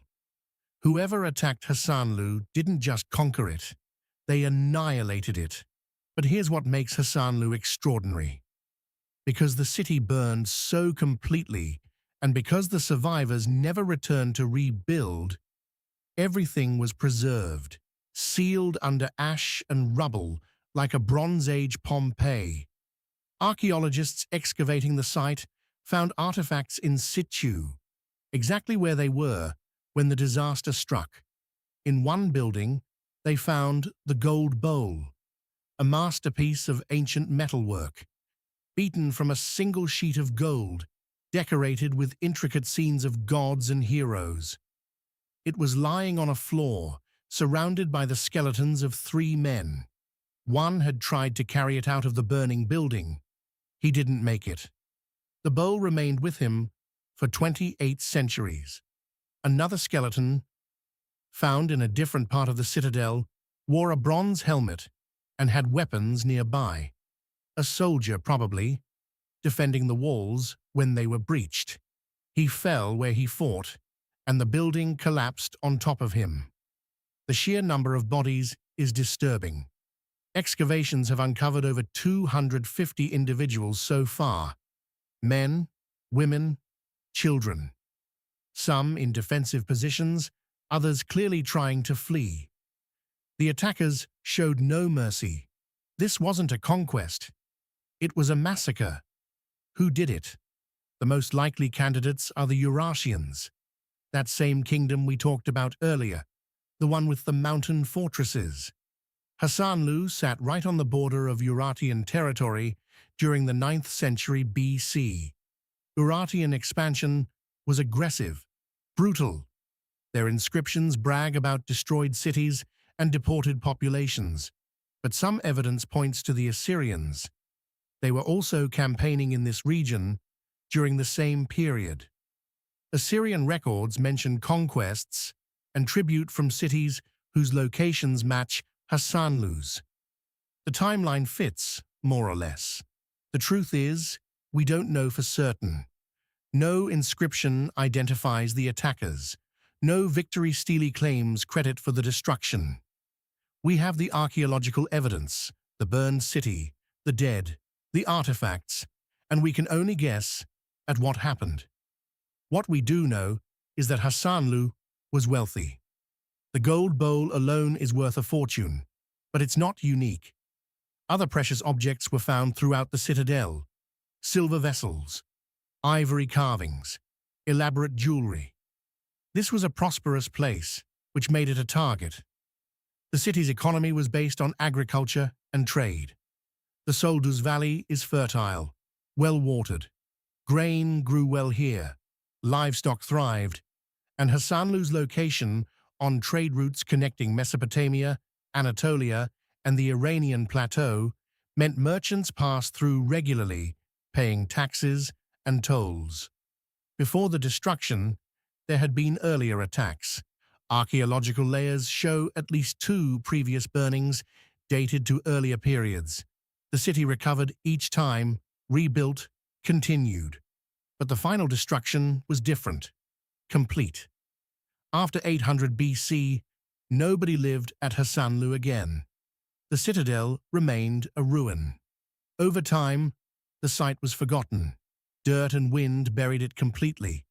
Whoever attacked Hasanlu didn't just conquer it, they annihilated it. But here's what makes Hasanlu extraordinary. Because the city burned so completely, and because the survivors never returned to rebuild, everything was preserved, sealed under ash and rubble like a Bronze Age Pompeii. Archaeologists excavating the site found artifacts in situ, exactly where they were when the disaster struck. In one building, they found the Gold Bowl, a masterpiece of ancient metalwork, beaten from a single sheet of gold, decorated with intricate scenes of gods and heroes. It was lying on a floor, surrounded by the skeletons of 3 men. One had tried to carry it out of the burning building. He didn't make it. The bowl remained with him for 28 centuries. Another skeleton, found in a different part of the citadel, wore a bronze helmet and had weapons nearby. A soldier, probably, defending the walls when they were breached. He fell where he fought, and the building collapsed on top of him. The sheer number of bodies is disturbing. Excavations have uncovered over 250 individuals so far. Men, women, children. Some in defensive positions, others clearly trying to flee. The attackers showed no mercy. This wasn't a conquest. It was a massacre. Who did it? The most likely candidates are the Urartians, that same kingdom we talked about earlier, the one with the mountain fortresses. Hasanlu sat right on the border of Urartian territory during the 9th century BC. Urartian expansion was aggressive, brutal. Their inscriptions brag about destroyed cities and deported populations, but some evidence points to the Assyrians. They were also campaigning in this region during the same period. Assyrian records mention conquests and tribute from cities whose locations match Hasanlu's. The timeline fits, more or less. The truth is, we don't know for certain. No inscription identifies the attackers. No victory stele claims credit for the destruction. We have the archaeological evidence, the burned city, the dead, the artifacts, and we can only guess at what happened. What we do know is that Hasanlu was wealthy. The gold bowl alone is worth a fortune, but it's not unique. Other precious objects were found throughout the citadel: silver vessels, ivory carvings, elaborate jewelry. This was a prosperous place, which made it a target. The city's economy was based on agriculture and trade. The Soldus Valley is fertile, well-watered. Grain grew well here, livestock thrived, and Hasanlu's location on trade routes connecting Mesopotamia, Anatolia, and the Iranian plateau meant merchants passed through regularly, paying taxes and tolls. Before the destruction, there had been earlier attacks. Archaeological layers show at least 2 previous burnings dated to earlier periods. The city recovered each time, rebuilt, continued. But the final destruction was different, complete. After 800 BC, nobody lived at Hasanlu again. The citadel remained a ruin. Over time, the site was forgotten. Dirt and wind buried it completely.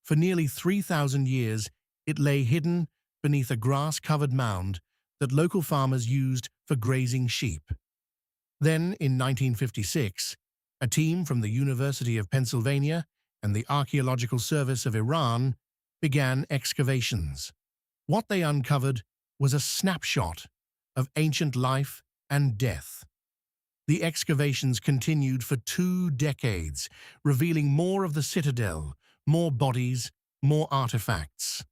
For nearly 3,000 years, it lay hidden beneath a grass-covered mound that local farmers used for grazing sheep. Then, in 1956, a team from the University of Pennsylvania and the Archaeological Service of Iran began excavations. What they uncovered was a snapshot of ancient life and death. The excavations continued for 2 decades, revealing more of the citadel, more bodies, more artifacts.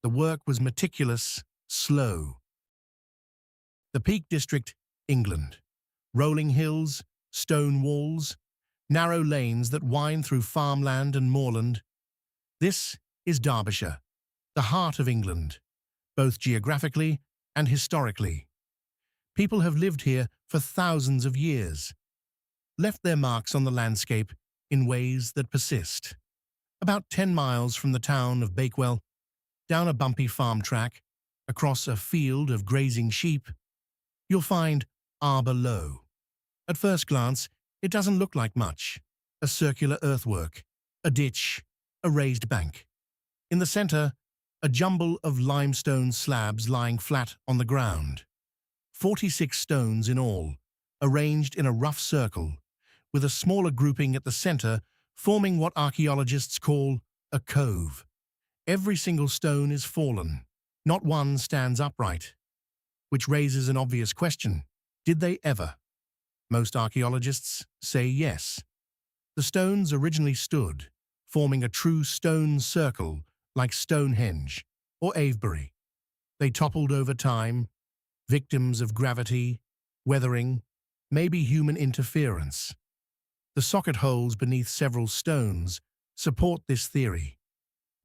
The work was meticulous, slow. The Peak District, England. Rolling hills, stone walls, narrow lanes that wind through farmland and moorland. This is Derbyshire, the heart of England, both geographically and historically. People have lived here for thousands of years, left their marks on the landscape in ways that persist. About 10 miles from the town of Bakewell, down a bumpy farm track, across a field of grazing sheep, you'll find Arbor Low. At first glance, it doesn't look like much. A circular earthwork, a ditch, a raised bank. In the center, a jumble of limestone slabs lying flat on the ground. 46 stones in all, arranged in a rough circle, with a smaller grouping at the center forming what archaeologists call a cove. Every single stone is fallen. Not one stands upright. Which raises an obvious question. Did they ever? Most archaeologists say yes. The stones originally stood, forming a true stone circle like Stonehenge or Avebury. They toppled over time, victims of gravity, weathering, maybe human interference. The socket holes beneath several stones support this theory.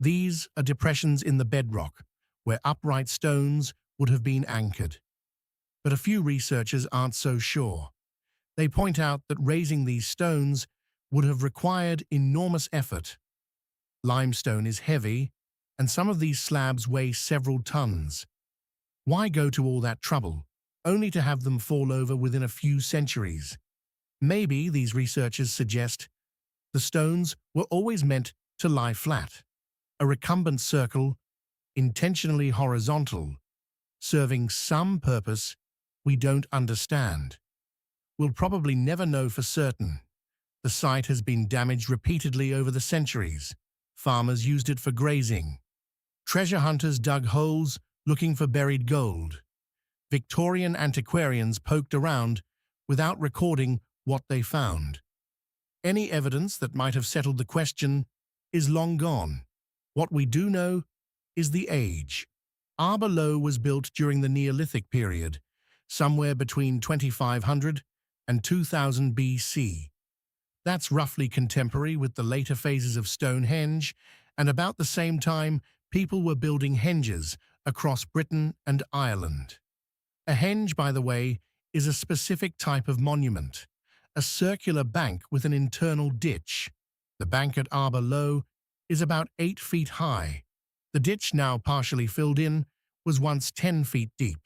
These are depressions in the bedrock, where upright stones would have been anchored. But a few researchers aren't so sure. They point out that raising these stones would have required enormous effort. Limestone is heavy, and some of these slabs weigh several tons. Why go to all that trouble, only to have them fall over within a few centuries? Maybe, these researchers suggest, the stones were always meant to lie flat, a recumbent circle, intentionally horizontal, serving some purpose we don't understand. We'll probably never know for certain. The site has been damaged repeatedly over the centuries. Farmers used it for grazing. Treasure hunters dug holes looking for buried gold. Victorian antiquarians poked around without recording what they found. Any evidence that might have settled the question is long gone. What we do know is the age. Arbor Low was built during the Neolithic period, somewhere between 2500 and 2000 BC. That's roughly contemporary with the later phases of Stonehenge, and about the same time people were building henges across Britain and Ireland. A henge, by the way, is a specific type of monument, a circular bank with an internal ditch. The bank at Arbor Low is about 8 feet high. The ditch, now partially filled in, was once 10 feet deep.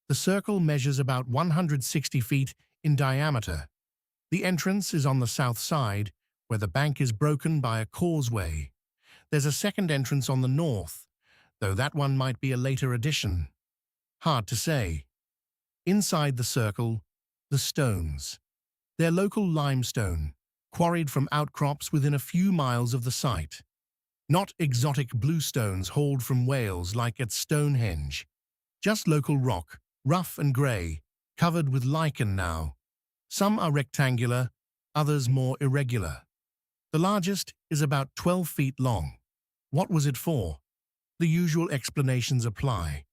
The circle measures about 160 feet in diameter. The entrance is on the south side, where the bank is broken by a causeway. There's a second entrance on the north, though that one might be a later addition. Hard to say. Inside the circle, the stones. They're local limestone, quarried from outcrops within a few miles of the site. Not exotic bluestones hauled from Wales like at Stonehenge. Just local rock, rough and grey, covered with lichen now. Some are rectangular, others more irregular. The largest is about 12 feet long. What was it for? The usual explanations apply.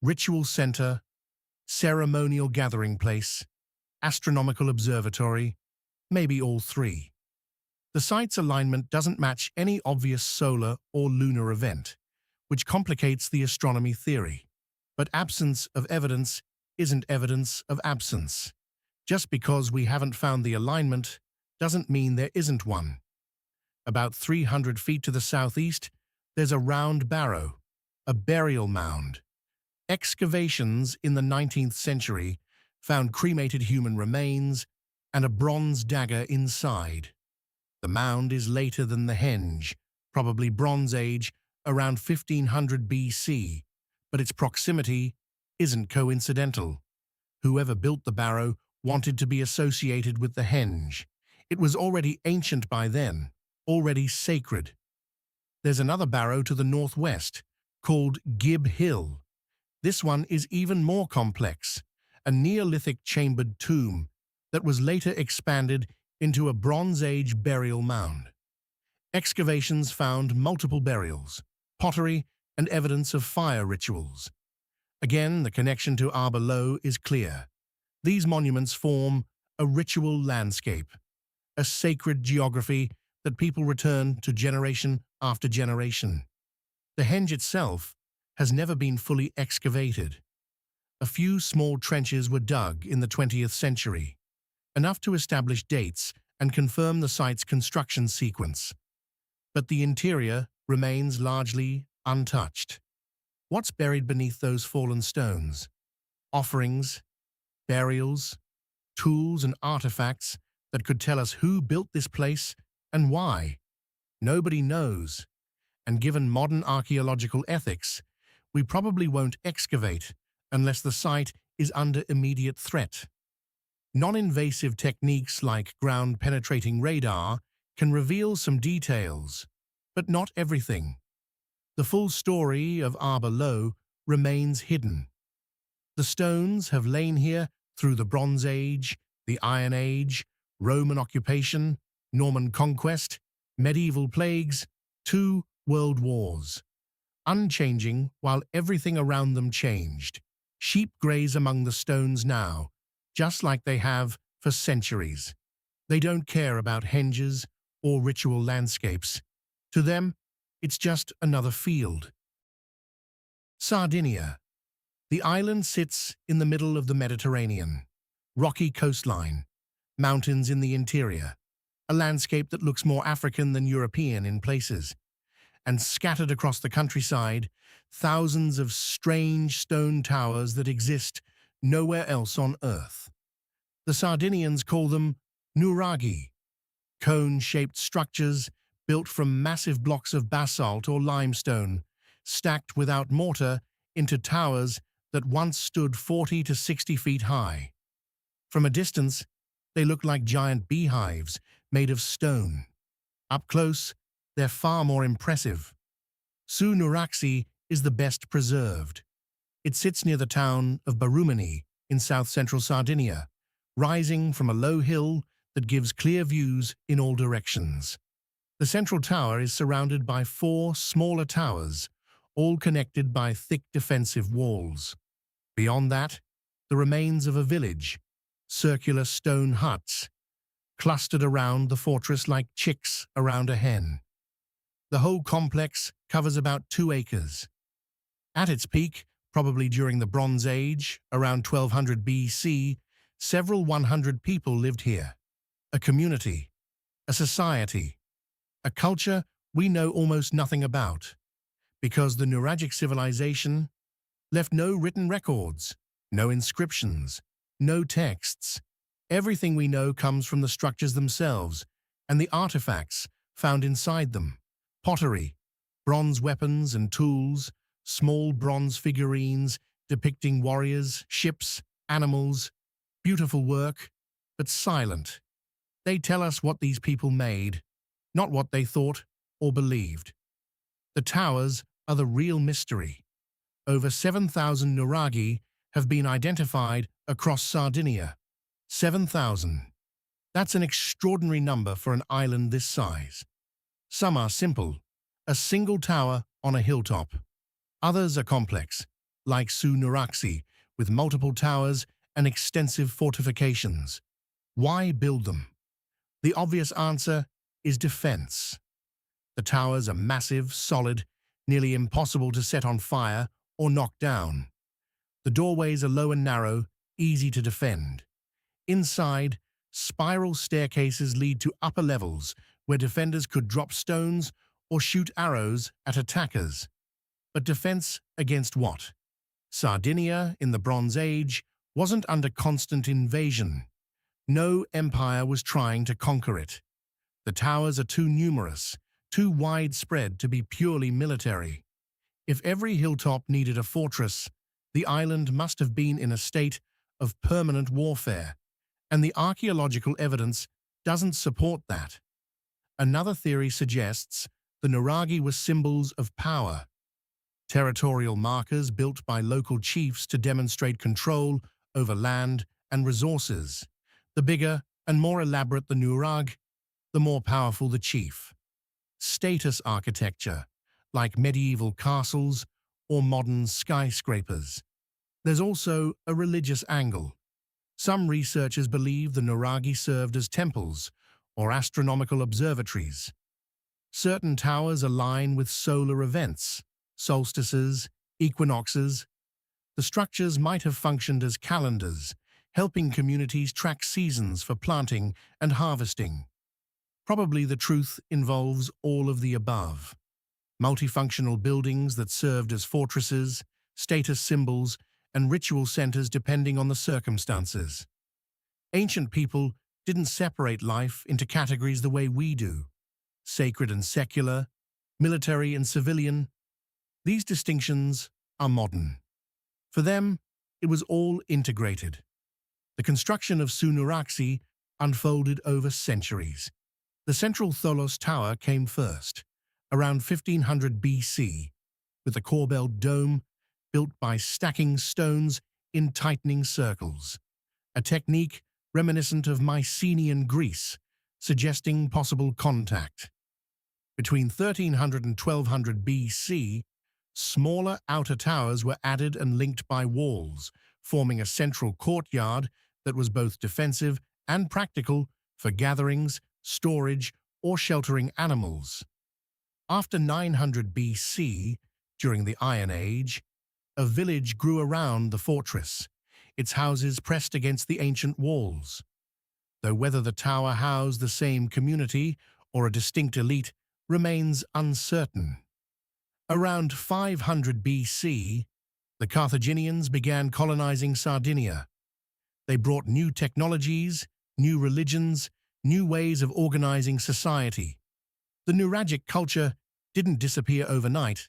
Ritual center, ceremonial gathering place, astronomical observatory, maybe all three. The site's alignment doesn't match any obvious solar or lunar event, which complicates the astronomy theory. But absence of evidence isn't evidence of absence. Just because we haven't found the alignment doesn't mean there isn't one. About 300 feet to the southeast, there's a round barrow, a burial mound. Excavations in the 19th century found cremated human remains and a bronze dagger inside. The mound is later than the henge, probably Bronze Age, around 1500 BC, but its proximity isn't coincidental. Whoever built the barrow wanted to be associated with the henge. It was already ancient by then, already sacred. There's another barrow to the northwest, called Gib Hill. This one is even more complex, a Neolithic chambered tomb that was later expanded into a Bronze Age burial mound. Excavations found multiple burials, pottery, and evidence of fire rituals. Again, the connection to Arbor Low is clear. These monuments form a ritual landscape, a sacred geography that people return to generation after generation. The henge itself has never been fully excavated. A few small trenches were dug in the 20th century, enough to establish dates and confirm the site's construction sequence. But the interior remains largely untouched. What's buried beneath those fallen stones? Offerings, burials, tools and artifacts that could tell us who built this place and why. Nobody knows, and given modern archaeological ethics, we probably won't excavate unless the site is under immediate threat. Non-invasive techniques like ground-penetrating radar can reveal some details, but not everything. The full story of Arbor Low remains hidden. The stones have lain here through the Bronze Age, the Iron Age, Roman occupation, Norman conquest, medieval plagues, 2 world wars. Unchanging while everything around them changed. Sheep graze among the stones now, just like they have for centuries. They don't care about henges or ritual landscapes. To them, it's just another field. Sardinia. The island sits in the middle of the Mediterranean. Rocky coastline, mountains in the interior, a landscape that looks more African than European in places. And scattered across the countryside, thousands of strange stone towers that exist nowhere else on Earth. The Sardinians call them Nuraghe, cone-shaped structures built from massive blocks of basalt or limestone, stacked without mortar into towers that once stood 40 to 60 feet high. From a distance, they look like giant beehives made of stone. Up close, they're far more impressive. Su Nuraxi is the best preserved. It sits near the town of Barumani in south-central Sardinia, rising from a low hill that gives clear views in all directions. The central tower is surrounded by 4 smaller towers, all connected by thick defensive walls. Beyond that, the remains of a village, circular stone huts, clustered around the fortress like chicks around a hen. The whole complex covers about 2 acres. At its peak, probably during the Bronze Age, around 1200 BC, several 100 people lived here. A community, a society, a culture we know almost nothing about, because the Nuraghe civilization left no written records, no inscriptions, no texts. Everything we know comes from the structures themselves and the artifacts found inside them. Pottery, bronze weapons and tools, small bronze figurines depicting warriors, ships, animals, beautiful work, but silent. They tell us what these people made, not what they thought or believed. The towers are the real mystery. Over 7,000 Nuraghe have been identified across Sardinia. 7,000. That's an extraordinary number for an island this size. Some are simple, a single tower on a hilltop. Others are complex, like Su Nuraxi, with multiple towers and extensive fortifications. Why build them? The obvious answer is defense. The towers are massive, solid, nearly impossible to set on fire or knock down. The doorways are low and narrow, easy to defend. Inside, spiral staircases lead to upper levels where defenders could drop stones or shoot arrows at attackers. But defense against what? Sardinia, in the Bronze Age, wasn't under constant invasion. No empire was trying to conquer it. The towers are too numerous, too widespread to be purely military. If every hilltop needed a fortress, the island must have been in a state of permanent warfare, and the archaeological evidence doesn't support that. Another theory suggests the Nuraghe were symbols of power, territorial markers built by local chiefs to demonstrate control over land and resources. The bigger and more elaborate the Nuraghe, the more powerful the chief. Status architecture, like medieval castles or modern skyscrapers. There's also a religious angle. Some researchers believe the Nuraghe served as temples or astronomical observatories. Certain towers align with solar events, solstices, equinoxes. The structures might have functioned as calendars, helping communities track seasons for planting and harvesting. Probably the truth involves all of the above. Multifunctional buildings that served as fortresses, status symbols, and ritual centers depending on the circumstances. Ancient people didn't separate life into categories the way we do. Sacred and secular, military and civilian. These distinctions are modern. For them, it was all integrated. The construction of Su Nuraxi unfolded over centuries. The central Tholos Tower came first, around 1500 BC, with a corbelled dome built by stacking stones in tightening circles, a technique reminiscent of Mycenaean Greece, suggesting possible contact. Between 1300 and 1200 BC, smaller outer towers were added and linked by walls, forming a central courtyard that was both defensive and practical for gatherings, storage, or sheltering animals. After 900 BC, during the Iron Age, a village grew around the fortress, its houses pressed against the ancient walls. Though whether the tower housed the same community or a distinct elite remains uncertain. Around 500 BC, the Carthaginians began colonizing Sardinia. They brought new technologies, new religions, new ways of organizing society. The Nuraghic culture didn't disappear overnight,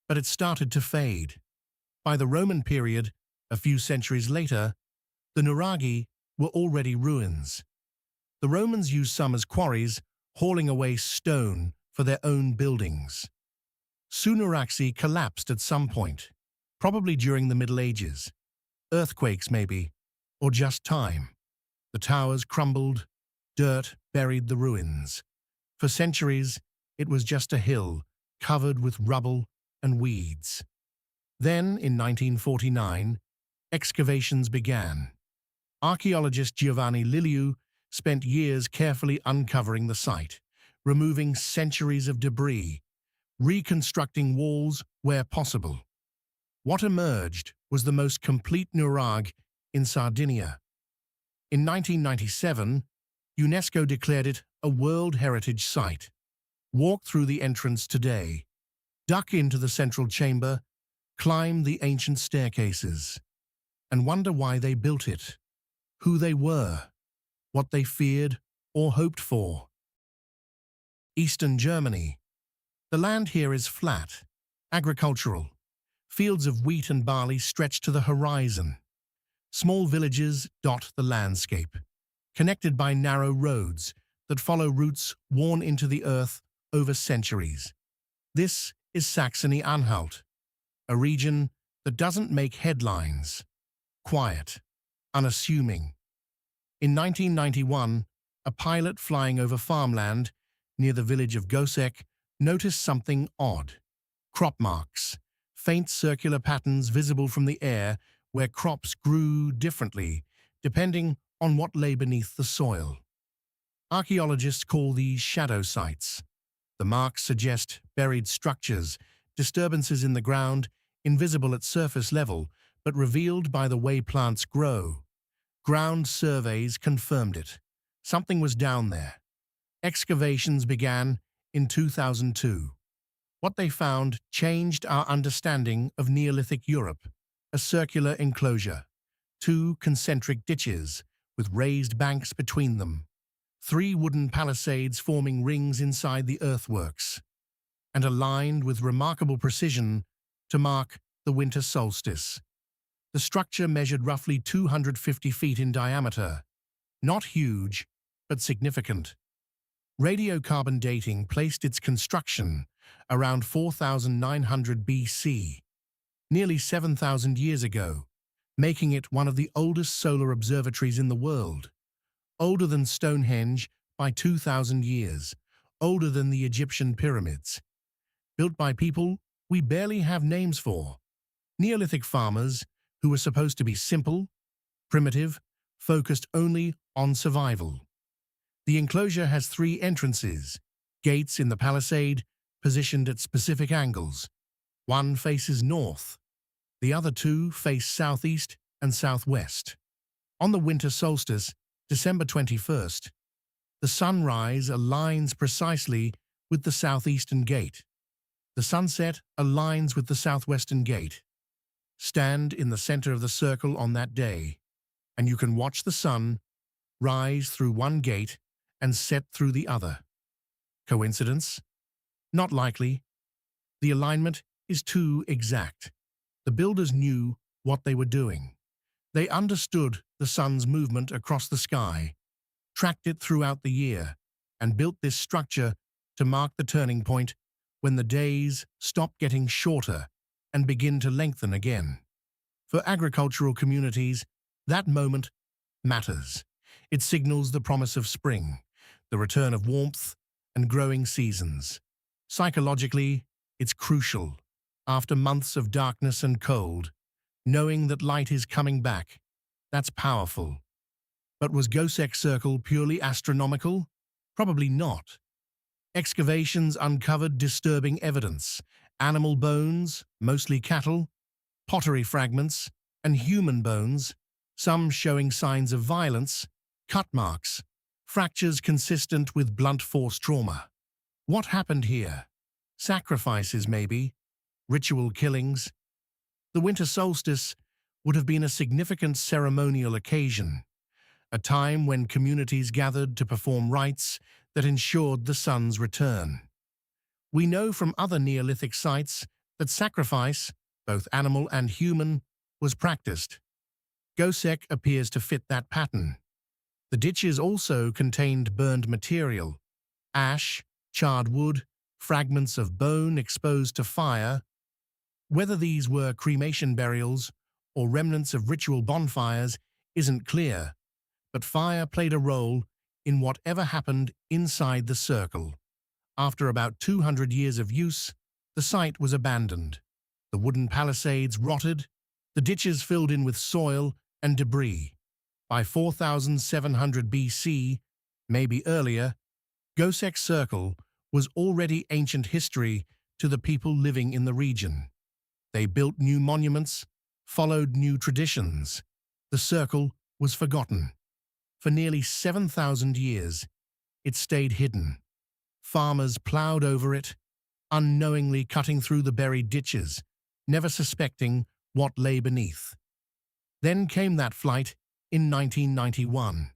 but it started to fade. By the Roman period, a few centuries later, the Nuraghe were already ruins. The Romans used some as quarries, hauling away stone for their own buildings. Su Nuraxi collapsed at some point, probably during the Middle Ages. Earthquakes, maybe, or just time. The towers crumbled, dirt buried the ruins. For centuries, it was just a hill covered with rubble and weeds. Then, in 1949, excavations began. Archaeologist Giovanni Liliu spent years carefully uncovering the site, removing centuries of debris, reconstructing walls where possible. What emerged was the most complete nuraghe in Sardinia. In 1997, UNESCO declared it a World Heritage Site. Walk through the entrance today, duck into the central chamber, climb the ancient staircases, and wonder why they built it, who they were, what they feared or hoped for. Eastern Germany. The land here is flat, agricultural. Fields of wheat and barley stretch to the horizon. Small villages dot the landscape, connected by narrow roads that follow routes worn into the earth over centuries. This is Saxony-Anhalt, a region that doesn't make headlines. Quiet, unassuming. In 1991, a pilot flying over farmland near the village of Goseck noticed something odd. Crop marks, faint circular patterns visible from the air where crops grew differently, depending on what lay beneath the soil. Archaeologists call these shadow sites. The marks suggest buried structures, disturbances in the ground, invisible at surface level, but revealed by the way plants grow. Ground surveys confirmed it. Something was down there. Excavations began in 2002. What they found changed our understanding of Neolithic Europe. A circular enclosure, 2 concentric ditches with raised banks between them, 3 wooden palisades forming rings inside the earthworks, and aligned with remarkable precision to mark the winter solstice. The structure measured roughly 250 feet in diameter, not huge, but significant. Radiocarbon dating placed its construction around 4,900 BC, nearly 7,000 years ago, making it one of the oldest solar observatories in the world. Older than Stonehenge by 2,000 years, older than the Egyptian pyramids. Built by people we barely have names for. Neolithic farmers who were supposed to be simple, primitive, focused only on survival. The enclosure has 3 entrances, gates in the palisade positioned at specific angles. One faces north, the other 2 face southeast and southwest. On the winter solstice, December 21st, the sunrise aligns precisely with the southeastern gate. The sunset aligns with the southwestern gate. Stand in the center of the circle on that day, and you can watch the sun rise through one gate and set through the other. Coincidence? Not likely. The alignment is too exact. The builders knew what they were doing. They understood the sun's movement across the sky, tracked it throughout the year, and built this structure to mark the turning point when the days stop getting shorter and begin to lengthen again. For agricultural communities, that moment matters. It signals the promise of spring, the return of warmth and growing seasons. Psychologically, it's crucial. After months of darkness and cold, knowing that light is coming back, that's powerful. But was Goseck Circle purely astronomical? Probably not. Excavations uncovered disturbing evidence: animal bones, mostly cattle, pottery fragments, and human bones, some showing signs of violence, cut marks, fractures consistent with blunt force trauma. What happened here? Sacrifices, maybe? Ritual killings? The winter solstice would have been a significant ceremonial occasion, a time when communities gathered to perform rites that ensured the sun's return. We know from other Neolithic sites that sacrifice, both animal and human, was practiced. Goseck appears to fit that pattern. The ditches also contained burned material: ash, charred wood, fragments of bone exposed to fire. Whether these were cremation burials or remnants of ritual bonfires isn't clear, but fire played a role in whatever happened inside the circle. After about 200 years of use, the site was abandoned. The wooden palisades rotted, the ditches filled in with soil and debris. By 4700 BC, maybe earlier, Goseck Circle was already ancient history to the people living in the region. They built new monuments, followed new traditions. The circle was forgotten. For nearly 7,000 years, it stayed hidden. Farmers ploughed over it, unknowingly cutting through the buried ditches, never suspecting what lay beneath. Then came that flight in 1991.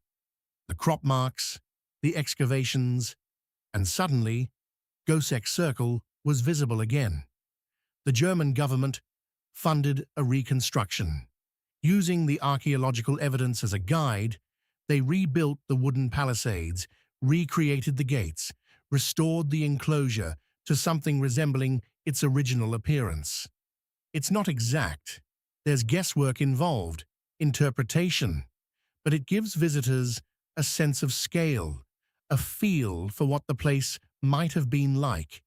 The crop marks, the excavations, and suddenly, Goseck Circle was visible again. The German government funded a reconstruction. Using the archaeological evidence as a guide, they rebuilt the wooden palisades, recreated the gates, restored the enclosure to something resembling its original appearance. It's not exact. There's guesswork involved, interpretation, but it gives visitors a sense of scale, a feel for what the place might have been like.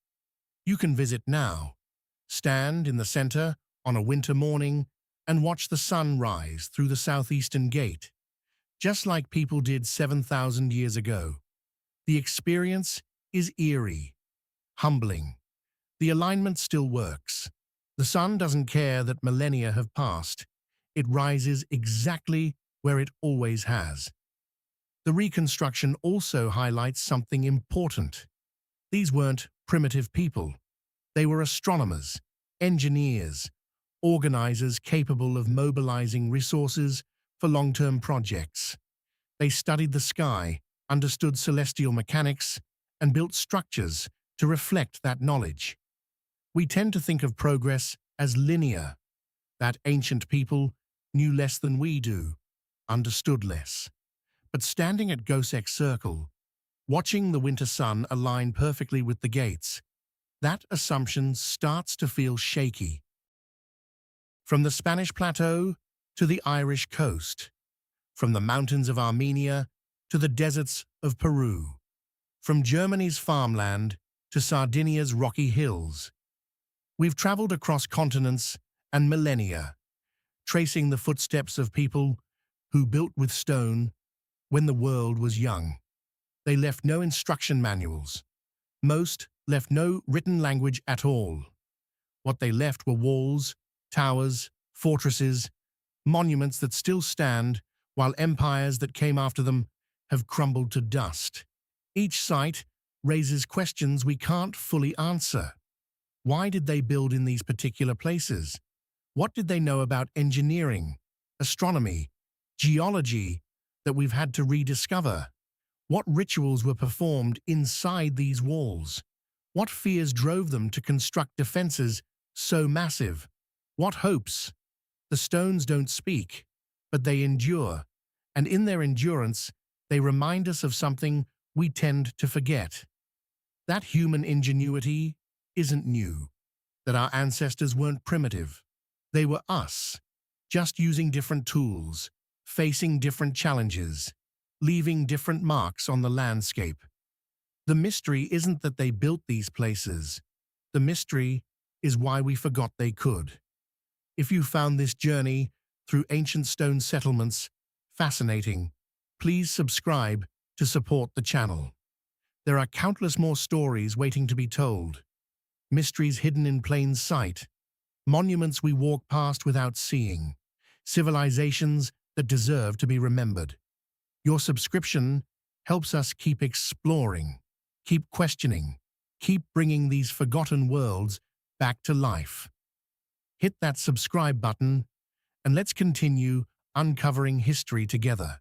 You can visit now, stand in the center on a winter morning, and watch the sun rise through the southeastern gate, just like people did 7,000 years ago. The experience is eerie, humbling. The alignment still works. The sun doesn't care that millennia have passed. It rises exactly where it always has. The reconstruction also highlights something important. These weren't primitive people. They were astronomers, engineers, organizers capable of mobilizing resources for long-term projects. They studied the sky, understood celestial mechanics, and built structures to reflect that knowledge. We tend to think of progress as linear, that ancient people knew less than we do, understood less. But standing at Goseck Circle, watching the winter sun align perfectly with the gates, that assumption starts to feel shaky. From the Spanish plateau to the Irish coast, from the mountains of Armenia to the deserts of Peru, from Germany's farmland to Sardinia's rocky hills, we've traveled across continents and millennia, tracing the footsteps of people who built with stone when the world was young. They left no instruction manuals. Most left no written language at all. What they left were walls, towers, fortresses, monuments that still stand, while empires that came after them have crumbled to dust. Each site raises questions we can't fully answer. Why did they build in these particular places? What did they know about engineering, astronomy, geology that we've had to rediscover? What rituals were performed inside these walls? What fears drove them to construct defenses so massive? What hopes? The stones don't speak, but they endure, and in their endurance, they remind us of something we tend to forget. That human ingenuity isn't new, that our ancestors weren't primitive. They were us, just using different tools, facing different challenges, leaving different marks on the landscape. The mystery isn't that they built these places. The mystery is why we forgot they could. If you found this journey through ancient stone settlements fascinating, please subscribe to support the channel. There are countless more stories waiting to be told. Mysteries hidden in plain sight, monuments we walk past without seeing, civilizations that deserve to be remembered. Your subscription helps us keep exploring, keep questioning, keep bringing these forgotten worlds back to life. Hit that subscribe button and let's continue uncovering history together.